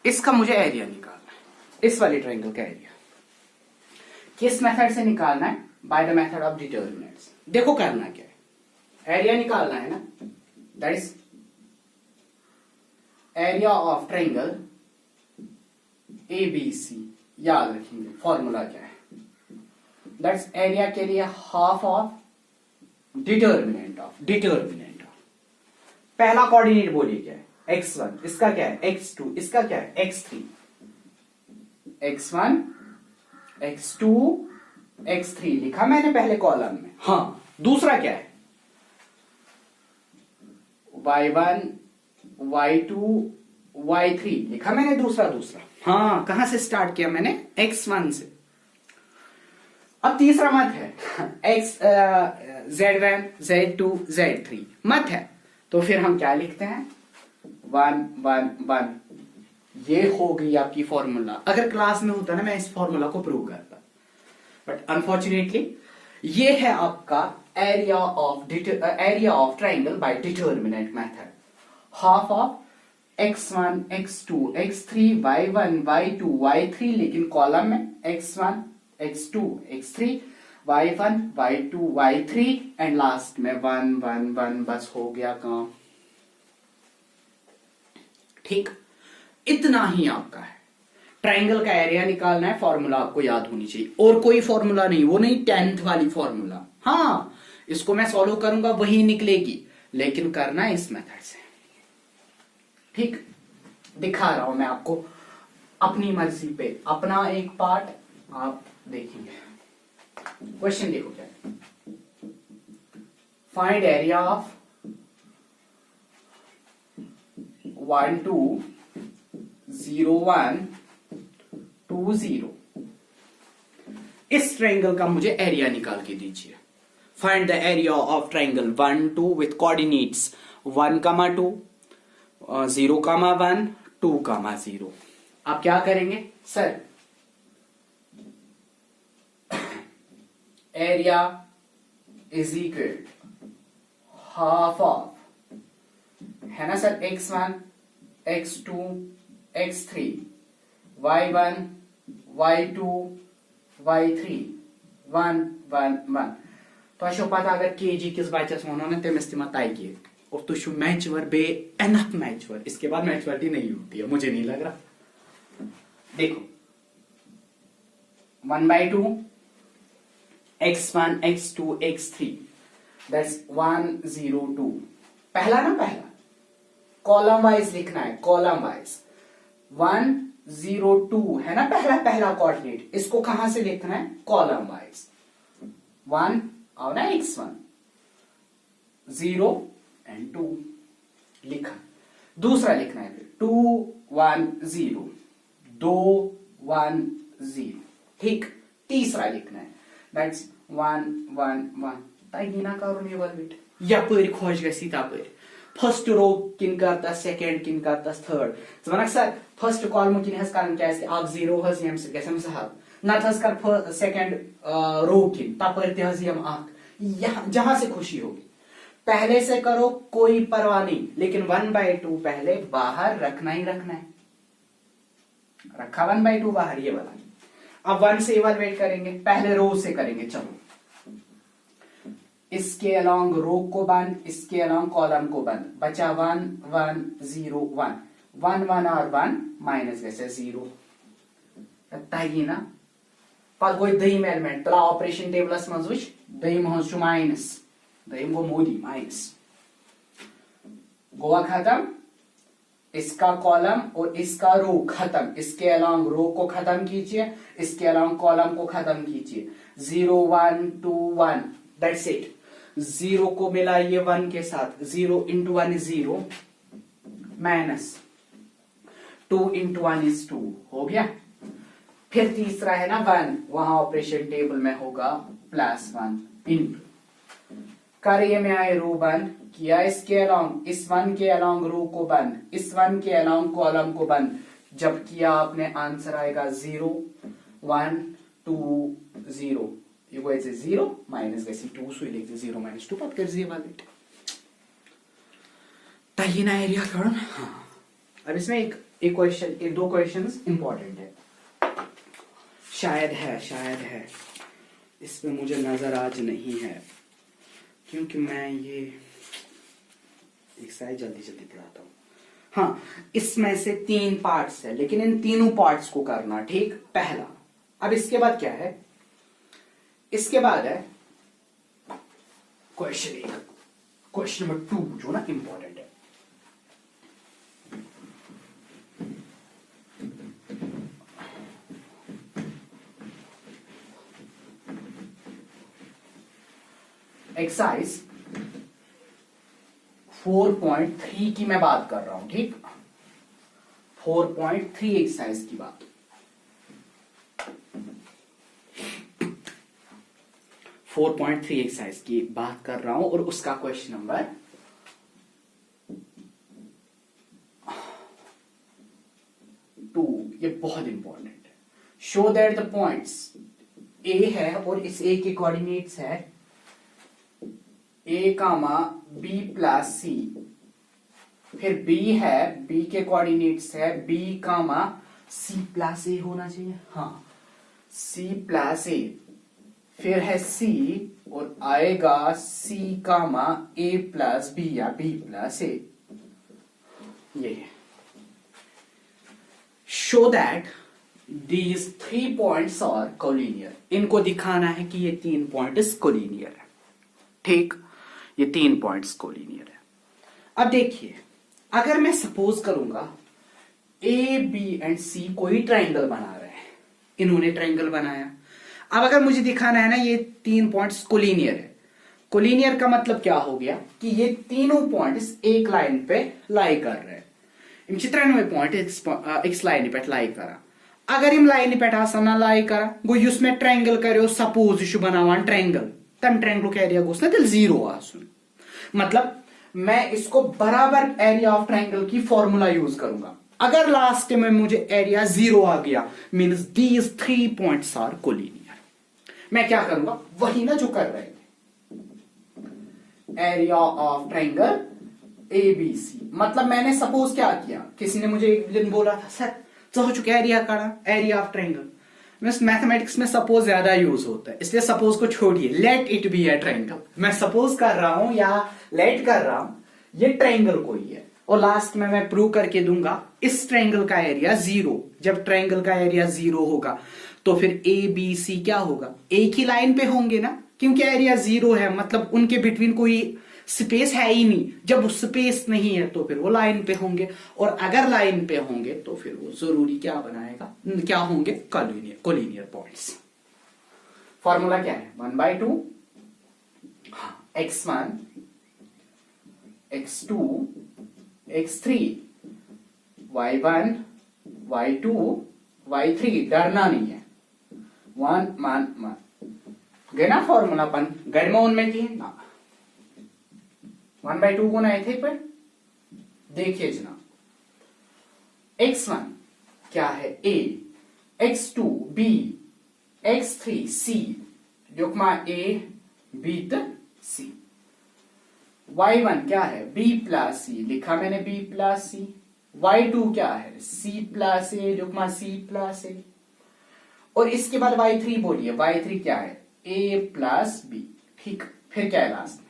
इसका मुझे एरिया निकालना है, इस वाली ट्राइंगल का एरिया। किस मेथड से निकालना है? By the method of determinants. देखो करना क्या है, एरिया निकालना है ना, that is area of triangle ABC। याद रखेंगे फॉर्मूला क्या है, दैट्स एरिया के लिए हाफ ऑफ डिटर्मिनेंट ऑफ पहला कोऑर्डिनेट बोलिए क्या है? x1, इसका क्या है? x2, इसका क्या है? x3। x1, x2, x3 लिखा मैंने पहले कॉलम में। हाँ, दूसरा क्या है? y1, y2, y3 लिखा मैंने दूसरा। हाँ, कहां से स्टार्ट किया मैंने? x1 से। अब तीसरा मत है z1, z2, z3 मत है, तो फिर हम क्या लिखते हैं? 1, 1, 1। ये हो गई आपकी फॉर्मूला। अगर क्लास में होता ना मैं इस फॉर्मूला को प्रूव करता, बट अनफॉर्चुनेटली ये है आपका area of triangle bye determinant method. Half of x1, x2, x3, y1, y2, y3, लेकिन कॉलम में x1, x2, x3, y1, y2, y3 and last में 1, 1, 1। बस हो गया काम। ठीक, इतना ही आपका है। ट्राइंगल का एरिया निकालना है, फॉर्मूला आपको याद होनी चाहिए, और कोई फॉर्मूला नहीं, वो नहीं 10th वाली फॉर्मूला। हाँ, इसको मैं सॉल्व करूंगा वही निकलेगी, लेकिन करना है इस मेथड से। ठीक, दिखा रहा हूं मैं आपको अपनी मर्जी पे अपना एक पार्ट, आप देखेंगे। क्वेश्चन देखो क्या है, फाइंड एरिया ऑफ 1, 2, 0, 1, 2, 0। इस ट्राइंगल का मुझे एरिया निकाल के दीजिए। Find the area of triangle 1, 2 with coordinates 1, 2, 0, 1, 2, 0। आप क्या करेंगे sir? Area is equal half of, है ना sir, x1 x2 x3 y1 y2 y3 1 1 1 तो पता अगर केजी किस बच्चस वो ना तमिस तम तगे और तुम मैचवर बे एनफ मैचवर, इसके बाद मैचुरिटी नहीं होती है, मुझे नहीं लग रहा। देखो 1/2 x1 x2 x3 दैट्स 1 0 2, पहला ना पहला कॉलम वाइज लिखना है, कॉलम वाइज 1 0 2 है ना, पहला कोऑर्डिनेट, इसको कहां से लिखना है, कॉलम वाइज 1 और ना x1 0 एंड 2 लिखा, दूसरा लिखना है 2 1 0 2 1 0, ठीक, तीसरा लिखना है दैट्स 1 1 1 तगी ना करो एवलुएट यपर खोज गसी तपर फर्स्ट रो किन करता सेकंड किन करता third one sir first column किन हस करन क्या अक 0 हस यम से गसम सहल नत हस कर सेकंड रो किन तपर ते हस यम अक, जहां से खुशी होगी पहले से करो, कोई परवाह नहीं, लेकिन 1/2 पहले बाहर रखना ही रखना है, रखा 1/2 बाहर ये वाला। अब 1 से इवैल्यूएट करेंगे, पहले रो से करेंगे, चलो इसके अलोंग रो को बंद, इसके अलोंग कॉलम को बंद, बचा 1 1 0 1 1 1 और 1 माइनस वैसे 0 तगी ना पत गो दम एलिमेंट तला ऑपरेशन टेबलस मज वुच दम हज माइनस, दम गो मोदी माइनस, गोवा खत्म, इसका कॉलम और इसका रो खत्म, इसके अलोंग रो को खत्म कीजिए, इसके अलोंग कॉलम को खत्म कीजिए, 0 1 2 1 दैट्स इट, 0 को मिलाइए 1 के साथ, 0 into 1 is 0 minus 2 into 1 is 2 हो गया। फिर तीसरा है ना 1, वहां ऑपरेशन टेबल में होगा +1 इंटू, कार्य में आए रो बंद किया, इसके अलोंग इस 1 के अलोंग रो को बंद, इस 1 के अलोंग कॉलम को बंद, जब किया आपने आंसर आएगा 0 1 2 0, ये को ऐसे 0 माइनस गसी 2 सो लिखते 0 माइनस 2 पत कर जी वाले ताहिना एरिया करण। हाँ अब इसमें एक क्वेश्चन, एक दो क्वेश्चंस इंपॉर्टेंट है, शायद है इसमें मुझे नजर आज नहीं है क्योंकि मैं ये एक साइड जल्दी पढ़ाता हूं। हाँ इसमें से 3 पार्ट्स है, लेकिन इन तीनों पार्ट्स को करना, ठीक, पहला। अब इसके बाद क्या है, इसके बाद है क्वेश्चन नंबर 2 जो ना इंपॉर्टेंट है। एक्सरसाइज 4.3 की मैं बात कर रहा हूं, ठीक, 4.3 एक्सरसाइज की बात, 4.3 एक्सरसाइज की बात कर रहा हूं और उसका क्वेश्चन नंबर 2, ये बहुत इंपॉर्टेंट है। Show that the points A है और इस ए के कोऑर्डिनेट्स है a कामा b प्लस सी, फिर b है, b के कोऑर्डिनेट्स है b कामा c प्लस ए होना चाहिए, हाँ c प्लस ए, फिर है c और आएगा c comma a plus b या b प्लस ए, ये है। Show that these 3 points are collinear, इनको दिखाना है कि ये 3 पॉइंट्स कोलिनियर है, ठीक, ये 3 पॉइंट्स कोलिनियर है। अब देखिए अगर मैं सपोज करूंगा ए बी एंड सी कोई ट्राइंगल बना रहे हैं, इन्होंने ट्राइंगल बनाया, अब अगर मुझे दिखाना है ना ये 3 पॉइंट्स कोलिनियर है, कोलिनियर का मतलब क्या हो गया कि ये तीनों पॉइंट्स एक लाइन पे लाई कर रहे हैं, इन 93 पॉइंट एक लाइन पे लाई करा, अगर इन लाइन पे आसान लाई करा गो युस में ट्रायंगल करो, सपोज यह बनावान ट्रायंगल, तम ट्रायंगल एरिया गोस ना तेल 0 आसुन, मतलब मैं इसको बराबर एरिया ऑफ ट्रायंगल की फॉर्मूला यूज करूंगा, अगर लास्ट में मुझे एरिया 0 आ गया means these 3 points are collinear, मैं क्या करूंगा वही ना जो कर रहे हैं, एरिया ऑफ ट्रायंगल एबीसी। मतलब मैंने सपोज क्या किया, किसी ने मुझे एक दिन बोला था सर चौचुक एरिया काढ़ा, एरिया ऑफ ट्रायंगल। मैथमेटिक्स में सपोज ज्यादा यूज होता है, इसलिए सपोज को छोड़िए, let it be A triangle. मैं सपोज कर रहा हूं या लेट कर रहा हूं ये ट्रायंगल कोई है, और लास्ट में मैं प्रूव करके दूंगा इस ट्रायंगल का एरिया 0। जब ट्रायंगल का एरिया 0 होगा तो फिर ए बी सी क्या होगा, एक ही लाइन पे होंगे ना, क्योंकि एरिया 0 है, मतलब उनके बिटवीन कोई स्पेस है ही नहीं। जब स्पेस नहीं है तो फिर वो लाइन पे होंगे, और अगर लाइन पे होंगे तो फिर वो जरूरी क्या बनाएगा, क्या होंगे, कोलिनियर पॉइंट्स। फॉर्मूला क्या है, 1/2 x1 x2 x3 y1 y2 y3। डरना नहीं है, 1 मान गए ना फॉर्मूला बन गए में उनमें की ना 1/2 को ना थे पर देखिए जना, x1 क्या है a, x2 b, x3 c, युग्मा a b c। y1 क्या है b प्लस c, लिखा मैंने b प्लस c। y2 क्या है c plus a, युग्मा c plus a। और इसके बाद y3 बोलिए, y3 क्या है a प्लस b। ठीक, फिर क्या है लास्ट में,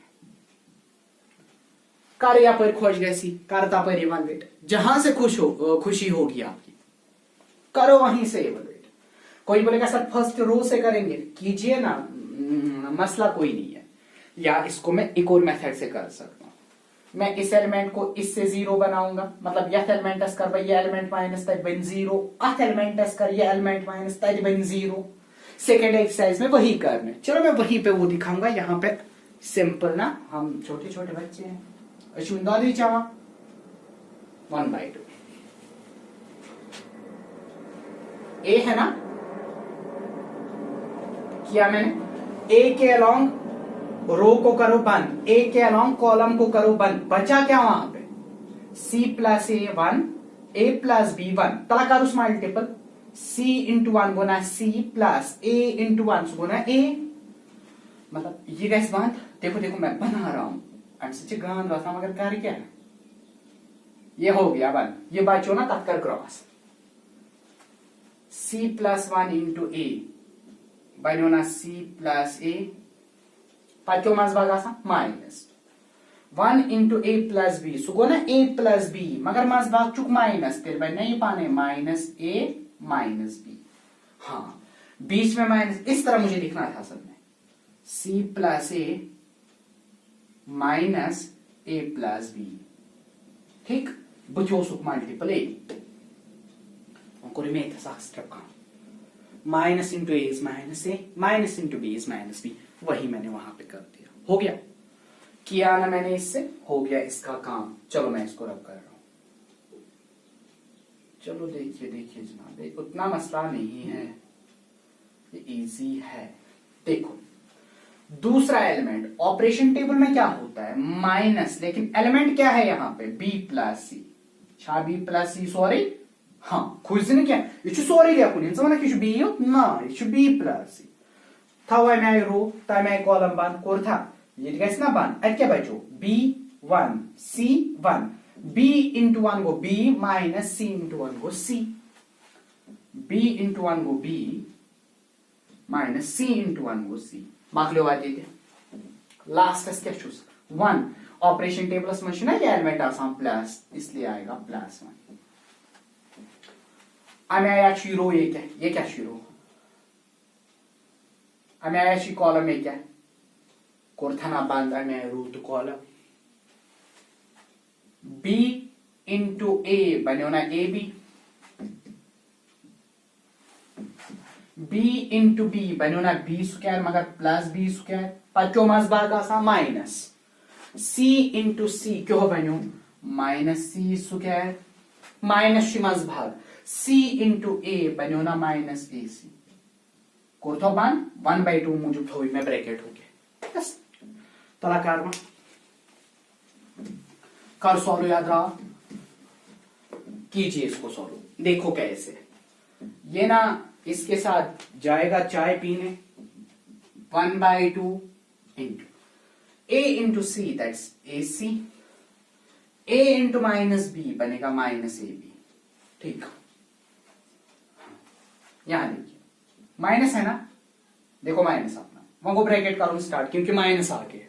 कर या पर खोज गैसी करता पर इवेलुएट, जहां से खुशी होगी आपकी करो वहीं से इवेलुएट। कोई बोलेगा सर फर्स्ट रो से करेंगे, कीजिए ना, मसला कोई नहीं है, या इसको मैं एक और मेथड से कर सकता हूं। मैं इस एलिमेंट को इससे 0 बनाऊंगा, मतलब यह एलिमेंट कर भाई ये एलिमेंट माइनस तक बन 0, अथ एलिमेंट कर ये एलिमेंट माइनस तक बन 0। सेकेंड एक्सरसाइज में वही करने, चलो मैं वहीं पे वो दिखाऊंगा। यहाँ पे सिंपल ना, हम छोटे छोटे बच्चे हैं, अश्विन चावा 1/2 ए है ना, किया मैंने, ए के अलोंग रो को करो बंद, ए के अलोंग कॉलम को करो बंद, बचा क्या वहां पे c प्लस ए 1, ए प्लस बी 1, तला करो multiple, c into 1 Guna c plus a into 1 Guna a। मतलब ये गैस बात, देखो देखो मैं बना रहा हूं गान रहा था, मगर कार्य क्या है, ये हो गया बन, ये बचो ना तत्कर cross, c plus 1 into a बनो ना c प्लस a, पाचो मज भागा सा minus 1 into a plus b, सुगो ना a प्लस b, मगर मज भाग चुक माइनस, फिर बन नहीं पाने माइनस a माइनस b। हाँ, बीच में माइनस, इस तरह मुझे लिखना था असल में, c plus a minus A plus B. ठीक, बचो सुख multiple A minus into A is minus A, minus into B is minus B. वही मैंने वहां पे कर दिया, हो गया, किया ना मैंने, इससे हो गया इसका काम। चलो मैं इसको रब कर रहा हूं, चलो देखिए देखिए जनाब, उतना मसला नहीं है, ये इजी है। देखो दूसरा एलिमेंट ऑपरेशन टेबल में क्या होता है माइनस, लेकिन एलिमेंट क्या है यहाँ पे b प्लस सी, बी प्लस सी सॉरी, हाँ खुजन क्या ये सॉरी लिया कुछ इंसान कि b ना, ये b प्लस सी था, वह मैं रो ता मैं कॉलम बंद कर था, ये गैस ना बंद, अब क्या बचो b1 c1, b इंटू 1 को b माइनस c इंटू 1 को c, b इंटू 1 को b माइनस c इंटू 1 को c। माकलो आते लास्ट क्या चूज 1 ऑपरेशन टेबल में ना ये एलिमेंट आसान प्लस, इसलिए आएगा प्लस 1। हमें आया रो, ये क्या, ये क्या रो, हमें आया कॉलम, ये क्या कोर्थना बंद, हमें root column, b into a बनो ना A B, b into B बनो ना बी स्क्वायर, मगर प्लस बी स्क्वायर, पचो मज भागा सा माइनस c इंटू सी, क्यों बनो माइनस सी स्क्वायर, माइनस मज भाग c इंटू ए बनो ना माइनस ए सी, कोर्थो बन 1/2 मुझे थोड़ी में ब्रैकेट हो गया, बस तला कार कर सॉल्व, याद रहा कीजिए इसको सॉल्व। देखो कैसे, ये ना इसके साथ जाएगा चाय पीने 1/2 into a into C that's A C, a into minus B बनेगा माइनस ए बी। ठीक, यहां देखिए माइनस है ना, देखो माइनस अपना मैं वो ब्रैकेट करूं स्टार्ट क्योंकि माइनस आ गया।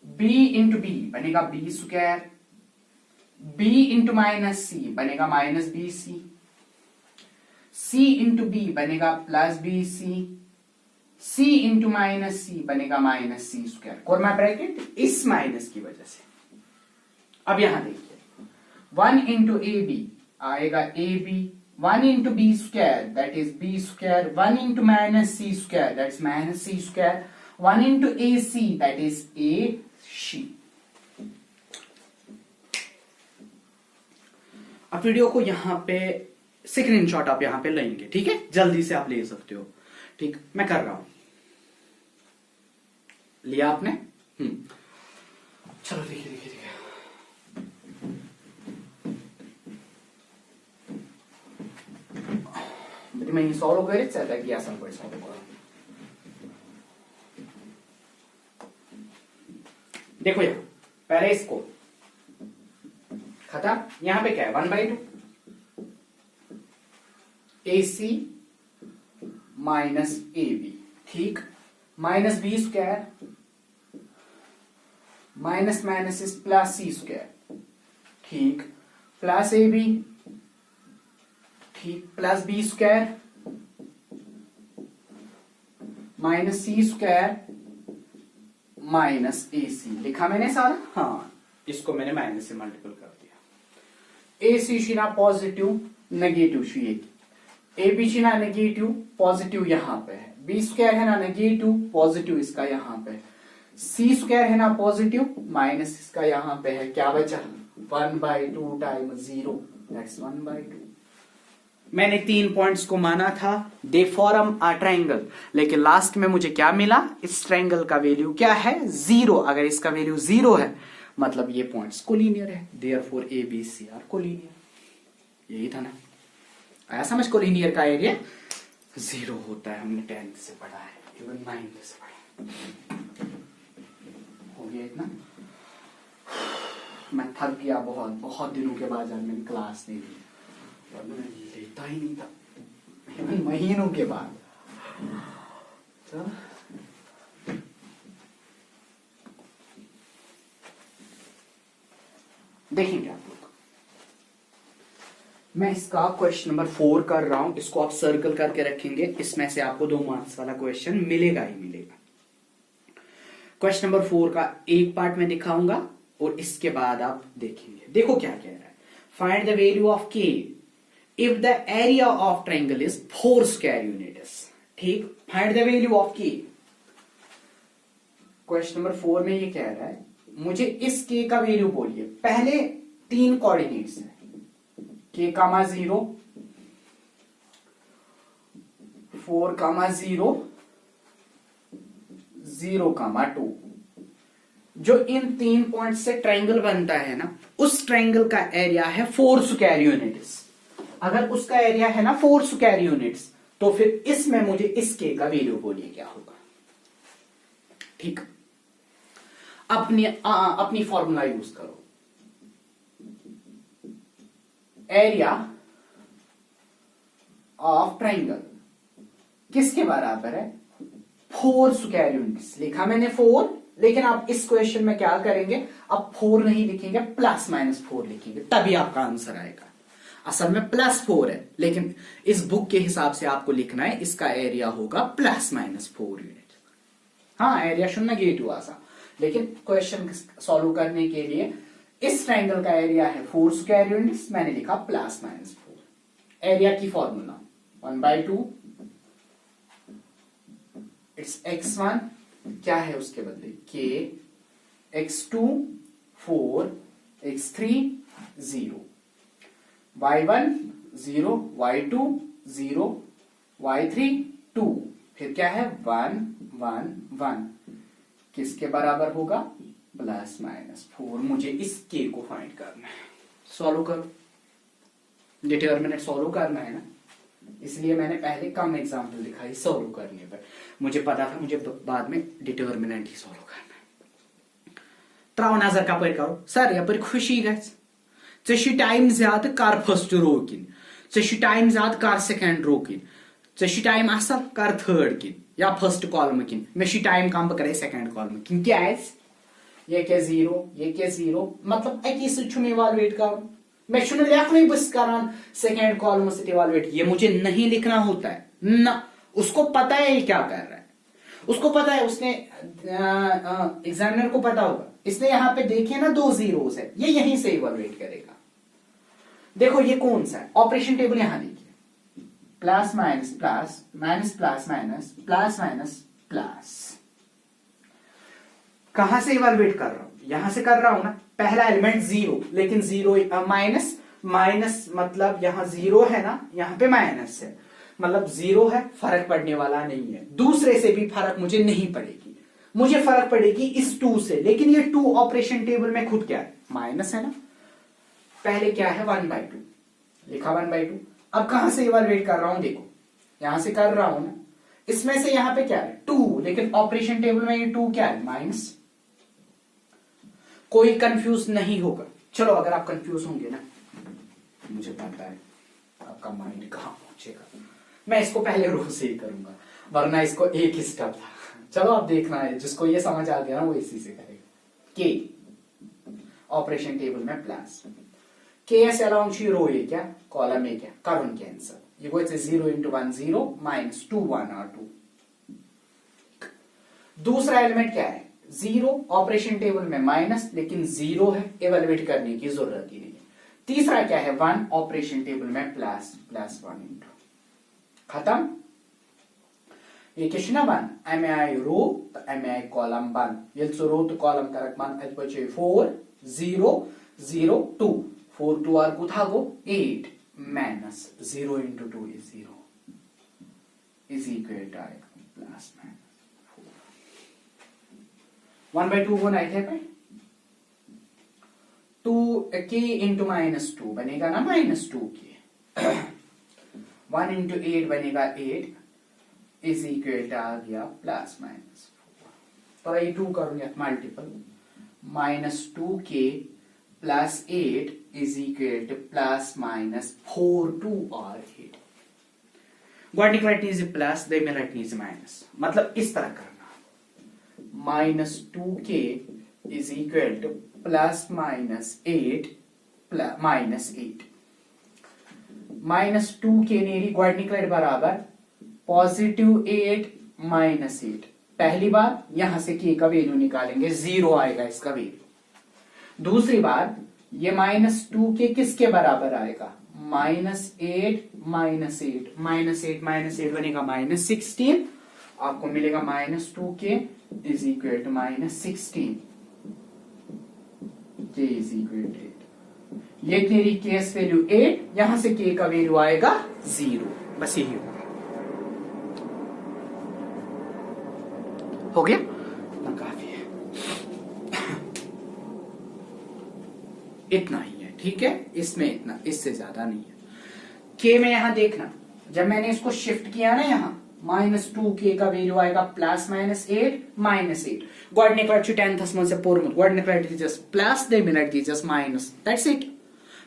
b इंटू बी बनेगा B square, b into minus C बनेगा minus B C, c into B बनेगा plus B C, c into minus C बनेगा माइनस सी स्क्वायर। कोरमा ब्रैकेट इस माइनस की वजह से। अब यहां देखिए 1 इंटू ए बी आएगा A B, 1 into B square that is B square, 1 into minus C square that is minus C square, 1 into A C that is A C. अब वीडियो को यहां पे स्क्रीनशॉट आप यहां पे लेंगे, ठीक है, जल्दी से आप ले सकते हो। ठीक, मैं कर रहा हूं, लिया आपने? चलो देखिए देखिए देखिए, मैं ये सॉल्व करेच आता कि असं कोई सॉल्व करा। देखो यहां पहले इसको खत्म, यहां पे क्या है 1/2 AC माइनस ए बी, ठीक, minus B square minus minus is plus C square, ठीक, प्लस ए बी, ठीक, plus B square minus C square minus A C. लिखा मैंने सारा? हाँ, इसको मैंने माइनस से मल्टीपल कर दिया। ए सी शिना पॉजिटिव नेगेटिव शी, ए बी शिना नेगेटिव पॉजिटिव यहां पे है, बी स्क्वायर है ना नेगेटिव पॉजिटिव इसका यहां पे, सी स्क्वायर है ना पॉजिटिव माइनस इसका यहां पे है, क्या बचा 1/2 टाइम्स 0 दैट्स 1/2। मैंने 3 पॉइंट्स को माना था दे फॉर्म अ ट्रायंगल, लेकिन लास्ट में मुझे क्या मिला, इस ट्रायंगल का वैल्यू क्या है 0। अगर इसका वैल्यू 0 है मतलब ये पॉइंट्स कोलिनियर है, therefore A B C are collinear. यही था ना, आया समझ? कोलिनियर का एरिया 0 होता है, हमने 10th से पढ़ा है, इवन 9th से पढ़ा। हो गया इतना? मैं थक गया बहुत, बहुत दिनों के बाद जब मैंने क्लास दे दी, लेता ही नहीं था, महीनों के बाद। तो देखेंगे आप लोग, मैं इसका क्वेश्चन नंबर 4 कर रहा हूं, इसको आप सर्कल करके रखेंगे, इसमें से आपको 2 मार्क्स वाला क्वेश्चन मिलेगा ही मिलेगा। क्वेश्चन नंबर 4 का एक पार्ट में दिखाऊंगा और इसके बाद आप देखेंगे। देखो क्या कह रहा है, फाइंड द वैल्यू ऑफ के if the area of triangle is 4 square units। ठीक, फाइंड द वैल्यू ऑफ के। क्वेश्चन नंबर 4 में ये कह रहा है मुझे इस के का वैल्यू बोलिए। पहले 3 कोऑर्डिनेट्स है, k, 0, 4, 0, 0, 2। जो इन 3 पॉइंट से ट्रायंगल बनता है ना, उस ट्रायंगल का एरिया है 4 स्क्वायर यूनिट्स। अगर उसका एरिया है ना 4 स्क्वायर यूनिट्स, तो फिर इसमें मुझे इस के का वैल्यू बोलिए क्या होगा। ठीक, अपनी फॉर्मूला यूज करो। एरिया ऑफ ट्रायंगल किसके बराबर है 4 स्क्वायर यूनिट्स। लिखा मैंने 4, लेकिन आप इस क्वेश्चन में क्या करेंगे, अब 4 नहीं लिखेंगे, +-4 लिखेंगे, तभी आपका आंसर आएगा। असल में +4 है, लेकिन इस बुक के हिसाब से आपको लिखना है इसका एरिया होगा +-4 यूनिट। हाँ, एरिया शून्य नेगेटिव आसा, लेकिन क्वेश्चन सॉल्व करने के लिए इस ट्रायंगल का एरिया है 4 स्क्वायर यूनिट्स, मैंने लिखा +-4। एरिया की फॉर्मूला 1/2 इट्स x1, क्या है उसके बदले k, x2 4, x3 0, y1 0, y2 0, y3 2, फिर क्या है 1 1 1, किसके बराबर होगा +-4। मुझे इस k को फाइंड करना है। सॉल्व करो, डिटरमिनेंट सॉल्व करना है ना। इसलिए मैंने पहले कम एग्जाम्पल दिखाई सॉल्व करने पर। मुझे पता था मुझे बाद में डिटर्मिनेंट ही सॉल्व करना है। त्राव नजर कपर करो सर यपर खुशी गि टाइम ज्यादा कर फर्स्ट रो किन टाइम ज्यादा कर सेकंड रो किन टाइम असल कर थर्ड किन या फर्स्ट कॉलम किन मे टाइम कम बह करे सेकंड कॉलम किन क्या ये क्या जीरो मतलब अकी सु इवालुएट कर मैं लिखन बस करान सेकेंड कॉलम से इवालुएट ये मुझे नहीं लिखना होता है ना। उसको पता है ये क्या कर रहा है, उसको पता है, उसने एग्जामिनर को पता होगा, इसने यहां पे देखे ना 2 जीरोस है, ये यहीं से इवालुएट करेगा। देखो ये कौन सा है ऑपरेशन टेबल, यहां देखिए plus minus plus minus plus minus plus minus plus. कहां से इवालुएट कर रहा हूं, यहां से कर रहा हूं ना। पहला एलिमेंट जीरो, लेकिन जीरो माइनस माइनस मतलब यहां जीरो है ना, यहां पे माइनस है, मतलब जीरो है, फर्क पड़ने वाला नहीं है। दूसरे से भी फर्क मुझे नहीं पड़ेगी, मुझे फर्क पड़ेगी इस 2 से, लेकिन ये 2 ऑपरेशन टेबल में खुद क्या है, माइनस है ना। पहले क्या है 1/2 लिखा 1/2। अब कहां से इवालुएट कर रहा हूं, देखो यहां से कर रहा हूं ना, इसमें से यहां पे क्या है 2, लेकिन ऑपरेशन टेबल में ये 2 क्या है माइनस। कोई कंफ्यूज नहीं होगा। चलो अगर आप कंफ्यूज होंगे ना, मुझे पता है आपका माइंड कहां पहुंचेगा, मैं इसको पहले रो से ही करूंगा, वरना इसको एक ही स्टेप था। चलो आप देखना है, जिसको ये समझ आ गया ना वो इसी से करेगा। के ऑपरेशन टेबल में प्लस के एस अलाउंड रो ये क्या कॉलम ए क्या करुण कैंसर ये वो 0 into 1 0 minus 2 1 और 2। दूसरा एलिमेंट क्या है 0, ऑपरेशन टेबल में माइनस, लेकिन 0 है, इवेलुएट करने की जरूरत ही नहीं है। तीसरा क्या है 1, ऑपरेशन टेबल में प्लस प्लस 1 इंटू, खत्म। ये क्या 1 एम आई रो तो एम आई कॉलम 1 ये रो तो कॉलम करक 1 अत 4 0 0 2 4 2 आर कुथा गो 8 minus 0 into 2 is 0 is equal to plus minus 1/2 को नहीं थे पे 2 k into -2 बनेगा ना -2 k 1 into 8 बनेगा 8 is equal to आ गया प्लस माइनस 4। तो ये 2 करूंगा multiple -2k plus 8 is equal to plus minus 4 2 और 8। गोडनिक रटनी से प्लस दे में रटनी से माइनस, मतलब इस तरह करना -2k is equal to plus minus 8 minus 8 -2k नेरी गोडनिक रट बराबर +8 minus 8। पहली बार यहां से k का वैल्यू निकालेंगे 0 आएगा इसका वैल्यू। दूसरी बार ये -2k किसके बराबर आएगा -8 minus 8 minus 8 minus 8 बनेगा -16, आपको मिलेगा -2k is equal to -16 k is equal to 8। ये तेरी केस वैल्यू 8, यहां से k का वैल्यू आएगा 0, बस यही हो गया ना, काफी है इतना ही है, ठीक है। इसमें इतना, इससे ज्यादा नहीं है। के में यहां देखना, जब मैंने इसको शिफ्ट किया ना यहां -2k का वैल्यू आएगा प्लस -8 -8 गोडनिक रट 10th मन से पोरमुत गोडनिक रट दीजियस प्लस दे मिनट दीजियस माइनस, दैट्स इट।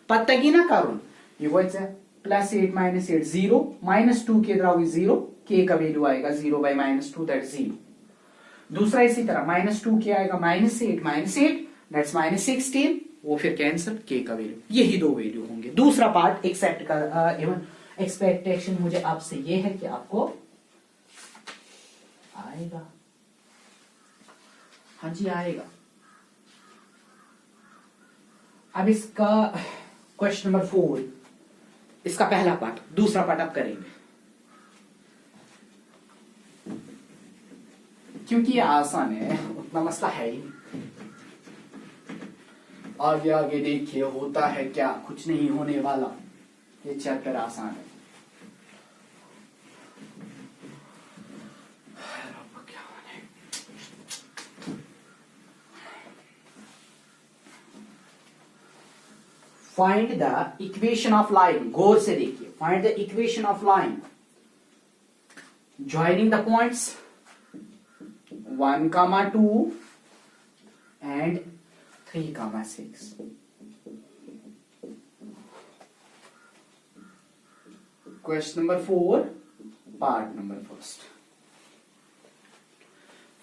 पता तगी ना करुन ये वो +8 -8 0 -2k द्राव 0, k का वैल्यू आएगा 0 by -2 दैट 0। दूसरा इसी तरह -2k आएगा -8 दैट्स -16, वो फिर कैंसिल k का वैल्यू, यही 2 वैल्यू होंगे। दूसरा पार्ट एक्सेप्ट कर इवन एक्सपेक्टेशन मुझे आपसे ये है कि आपको आएगा, हाँ जी आएगा। अब इसका क्वेश्चन नंबर 4, इसका पहला पार्ट, दूसरा पार्ट आप करेंगे क्योंकि ये आसान है, उतना मसला है ही। आगे आगे देखिए होता है क्या, कुछ नहीं होने वाला, ये चैप्टर आसान है। Find the equation of line, गौर से देखिए find the equation of line joining the points 1, 2 and 3, 6. Question number 4, part number first.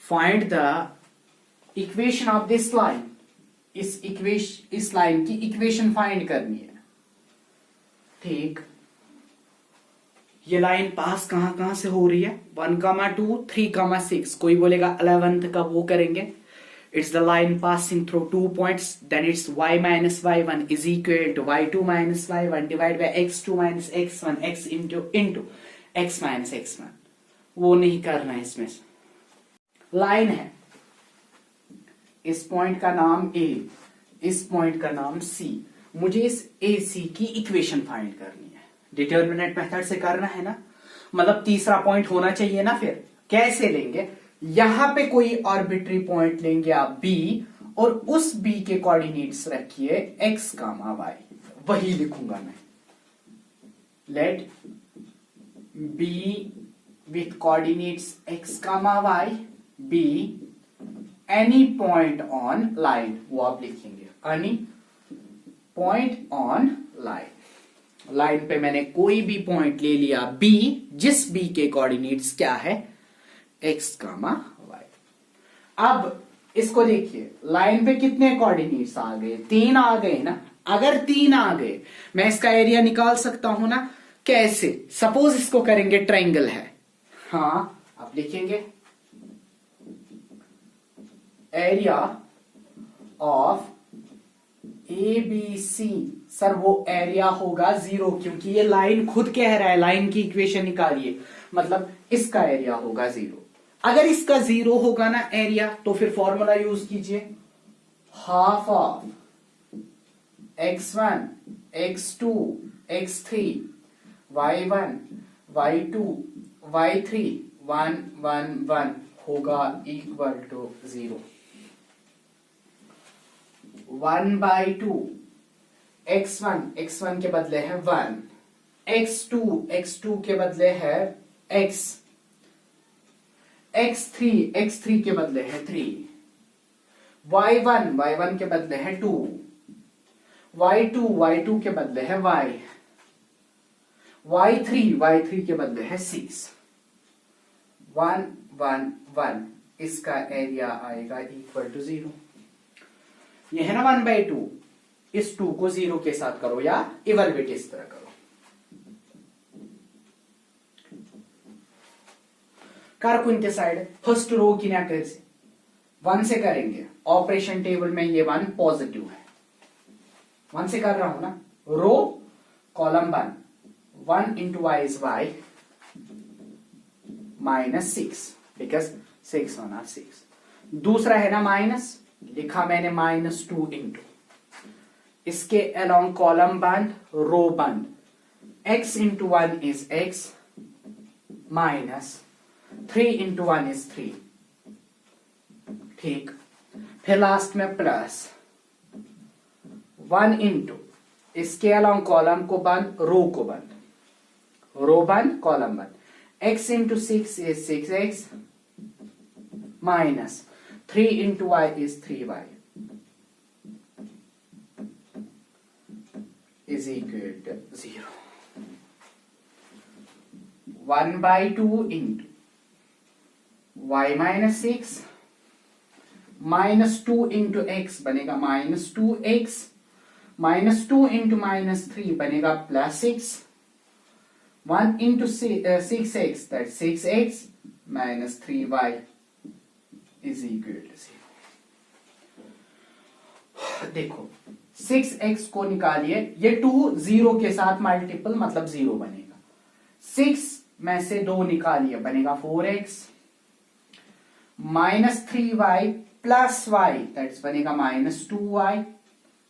Find the equation of this line. इस लाइन की इक्वेशन फाइंड करनी है. ठीक, ये लाइन पास कहां से हो रही है? 1, 2, 3, 6. कोई बोलेगा 11th का वो करेंगे. It's the line passing through 2 points. Then it's y minus y1 is equal to y2 minus y1 divided by x2 minus x1 x into x minus x1. वो नहीं करना है इसमें. लाइन है, इस पॉइंट का नाम A, इस पॉइंट का नाम C. मुझे इस AC की इक्वेशन फाइंड करनी है. डिटर्मिनेंट मेथड से करना है ना, मतलब तीसरा पॉइंट होना चाहिए ना. फिर कैसे लेंगे? यहां पे कोई आर्बिट्री पॉइंट लेंगे आप B, और उस B के कोऑर्डिनेट्स रखिए x, y. वही लिखूंगा मैं. Let B with coordinates x, y be any point on line. वो आप लिखेंगे any point on line. Line पे मैंने कोई भी पॉइंट ले लिया B, जिस B के कोऑर्डिनेट्स क्या है? x, y. अब इसको देखिए, लाइन पे कितने कोऑर्डिनेट्स आ गए? 3 आ गए ना. अगर 3 आ गए, मैं इसका एरिया निकाल सकता हूं ना. कैसे? सपोज इसको करेंगे ट्रायंगल है. हाँ, आप लिखेंगे एरिया ऑफ ABC. सर वो एरिया होगा 0, क्योंकि ये लाइन खुद कह रहा है लाइन की इक्वेशन निकालिए, मतलब इसका एरिया होगा 0. अगर इसका 0 होगा ना एरिया, तो फिर फॉर्मूला यूज कीजिए, half of x1 x2 x3 y1 y2 y3 1 1 1 होगा इक्वल टू 0. 1/2 x1 के बदले है 1, x2 के बदले है x, x3 के बदले है 3, y1 के बदले है 2, y2 के बदले है y, y3 के बदले है 6. 1 1 1. इसका एरिया आएगा इक्वल टू 0. ये है ना 1/2. इस 2 को 0 के साथ करो या इवैल्यूएट इस तरह करो. कर कुंते साइड फर्स्ट रो की ना कर से 1 से करेंगे. ऑपरेशन टेबल में ये 1 पॉजिटिव है. 1 से कर रहा हूं ना. Row column 1 into y is y minus 6, because 6 1 are 6. दूसरा है ना माइनस, लिखा मैंने -2 इंटू, इसके अलोंग कॉलम बंद रो बंद. x into 1 is x minus 3 into 1 is 3. ठीक, फिर लास्ट में प्लस 1 इंटू, इसके अलोंग कॉलम को बंद रो को बंद, रो बंद कॉलम बंद. x into 6 is 6x minus 3 into y is 3y is equal to 0. 1/2 into y minus 6 minus 2 into x बनेगा minus 2x minus 2 into minus 3 बनेगा plus 6. 1 into 6x, that's 6x minus 3y is equal to 0. देखो 6x को निकालिए, ये 2 0 के साथ multiple मतलब 0 बनेगा. 6 में से 2 निकालिए, बनेगा 4x minus 3y plus y, that's बनेगा minus 2y.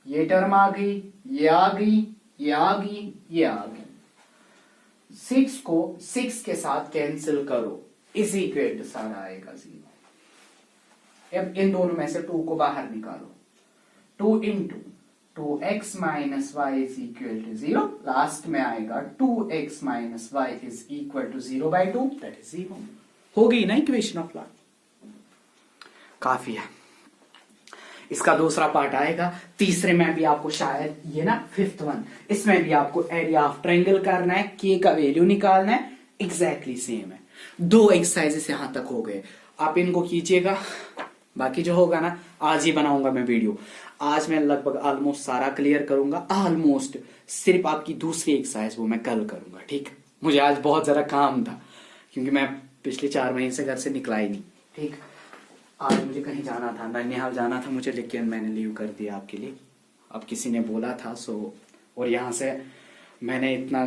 ये टर्म आ गई, ये आ गई, ये आ गई, ये आ गई. 6 को 6 के साथ कैंसिल करो, इस इक्वल टू सारा आएगा 0. अब इन दोनों में से 2 को बाहर निकालो. 2 into 2x minus Y is equal to 0, last में आएगा 2x minus Y is equal to 0/2, that is 0। हो गई ना इक्वेशन ऑफ लॉ, काफी है। इसका दूसरा पार्ट आएगा तीसरे में भी आपको, शायद ये ना फिफ्थ वन, इसमें भी आपको एरिया ऑफ ट्रायंगल करना है, के का वैल्यू निकालना है, एग्जैक्टली सेम है। 2 एक्सरसाइजेस यहां तक हो गए, आप इनको कीजिएगा, बाकी जो होगा ना आज ही बनाऊंगा मैं वीडियो। आज मैं लगभग ऑलमोस्ट सारा क्लियर करूंगा, ऑलमोस्ट। सिर्फ आपकी दूसरी एक्सरसाइज वो मैं कल करूंगा, ठीक। मुझे आज बहुत ज्यादा काम था क्योंकि मैं पिछले 4 महीने से घर से निकला ही नहीं, ठीक। आज मुझे कहीं जाना था, नैनीहाल जाना था मुझे, लेकिन मैंने लीव कर दिया आपके लिए। अब किसी ने बोला था सो, और यहाँ से मैंने इतना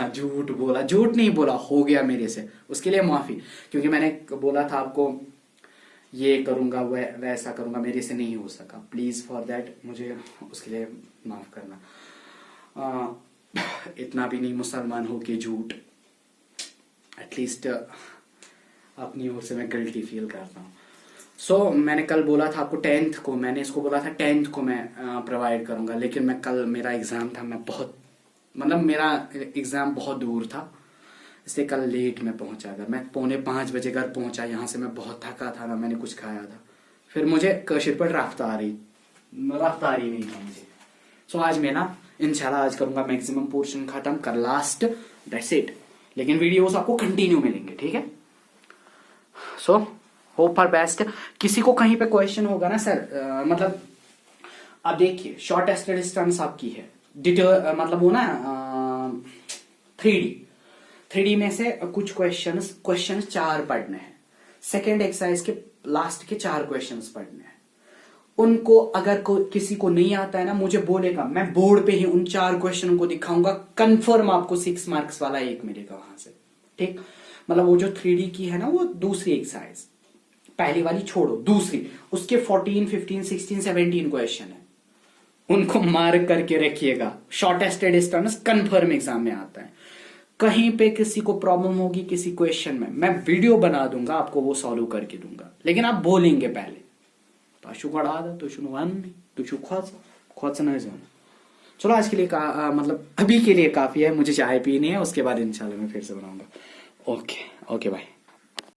झूठ बोला, झूठ नहीं बोला, हो गया मेरे से, उसके लिए माफी। क्योंकि मैंने बोला था आपको ये करूंगा वैसा करूंगा, मेरे से नहीं हो सका, प्लीज फॉर दैट मुझे उसके लिए माफ करना। इतना भी नहीं मुसलमान हो के झूठ, एटलीस्ट अपनी ओर से मैं गिल्टी फील करता हूँ। सो मैंने कल बोला था आपको 10th को, मैंने इसको बोला था 10th को मैं प्रोवाइड करूंगा, लेकिन मैं कल मेरा एग्जाम था, मैं बहुत मतलब मेरा एग्जाम बहुत दूर था, इसलिए कल लेट में पहुंचा घर। मैं 4:45 बजे घर पहुंचा, यहाँ से मैं बहुत थका था ना, मैंने कुछ खाया था, फिर मुझे कशिर पर रफ्तार ही नहीं था मुझे। सो आज मैं ना इंशाल्लाह आज करूंगा मैक्सिमम पोर्शन खत्म कर, लास्ट, दैट्स इट। लेकिन वीडियोस आपको कंटिन्यू मिलेंगे, ठीक है। So hope for best. किसी को कहीं पे क्वेश्चन होगा ना सर, मतलब अब देखिए शॉर्टेस्ट डिस्टेंस आपकी है, मतलब वो ना 3D में से कुछ क्वेश्चन 4 पढ़ने हैं, सेकेंड एक्सरसाइज के लास्ट के 4 क्वेश्चंस पढ़ने हैं। उनको अगर किसी को नहीं आता है ना, मुझे बोलेगा, मैं बोर्ड पे ही उन 4 क्वेश्चन को दिखाऊंगा, कंफर्म आपको 6 मार्क्स वाला 1 मिलेगा वहां से, ठीक। मतलब वो जो 3D की है ना, वो दूसरी एक्सरसाइज, पहली वाली छोड़ो, दूसरी, उसके 14, 15, 16, 17 क्वेश्चन है, उनको मार्क करके रखिएगा। शॉर्टेस्ट डिस्टेंस कंफर्म एग्जाम में आता है। कहीं पे किसी को प्रॉब्लम होगी किसी क्वेश्चन में, मैं वीडियो बना दूंगा आपको, वो सॉल्व करके दूंगा, लेकिन आप बोलेंगे पहले चलो आज के लिए मतलब अभी के लिए काफी है, मुझे चाय पीनी है, उसके बाद इंशाल्लाह मैं फिर से बनाऊंगा। Okay bye.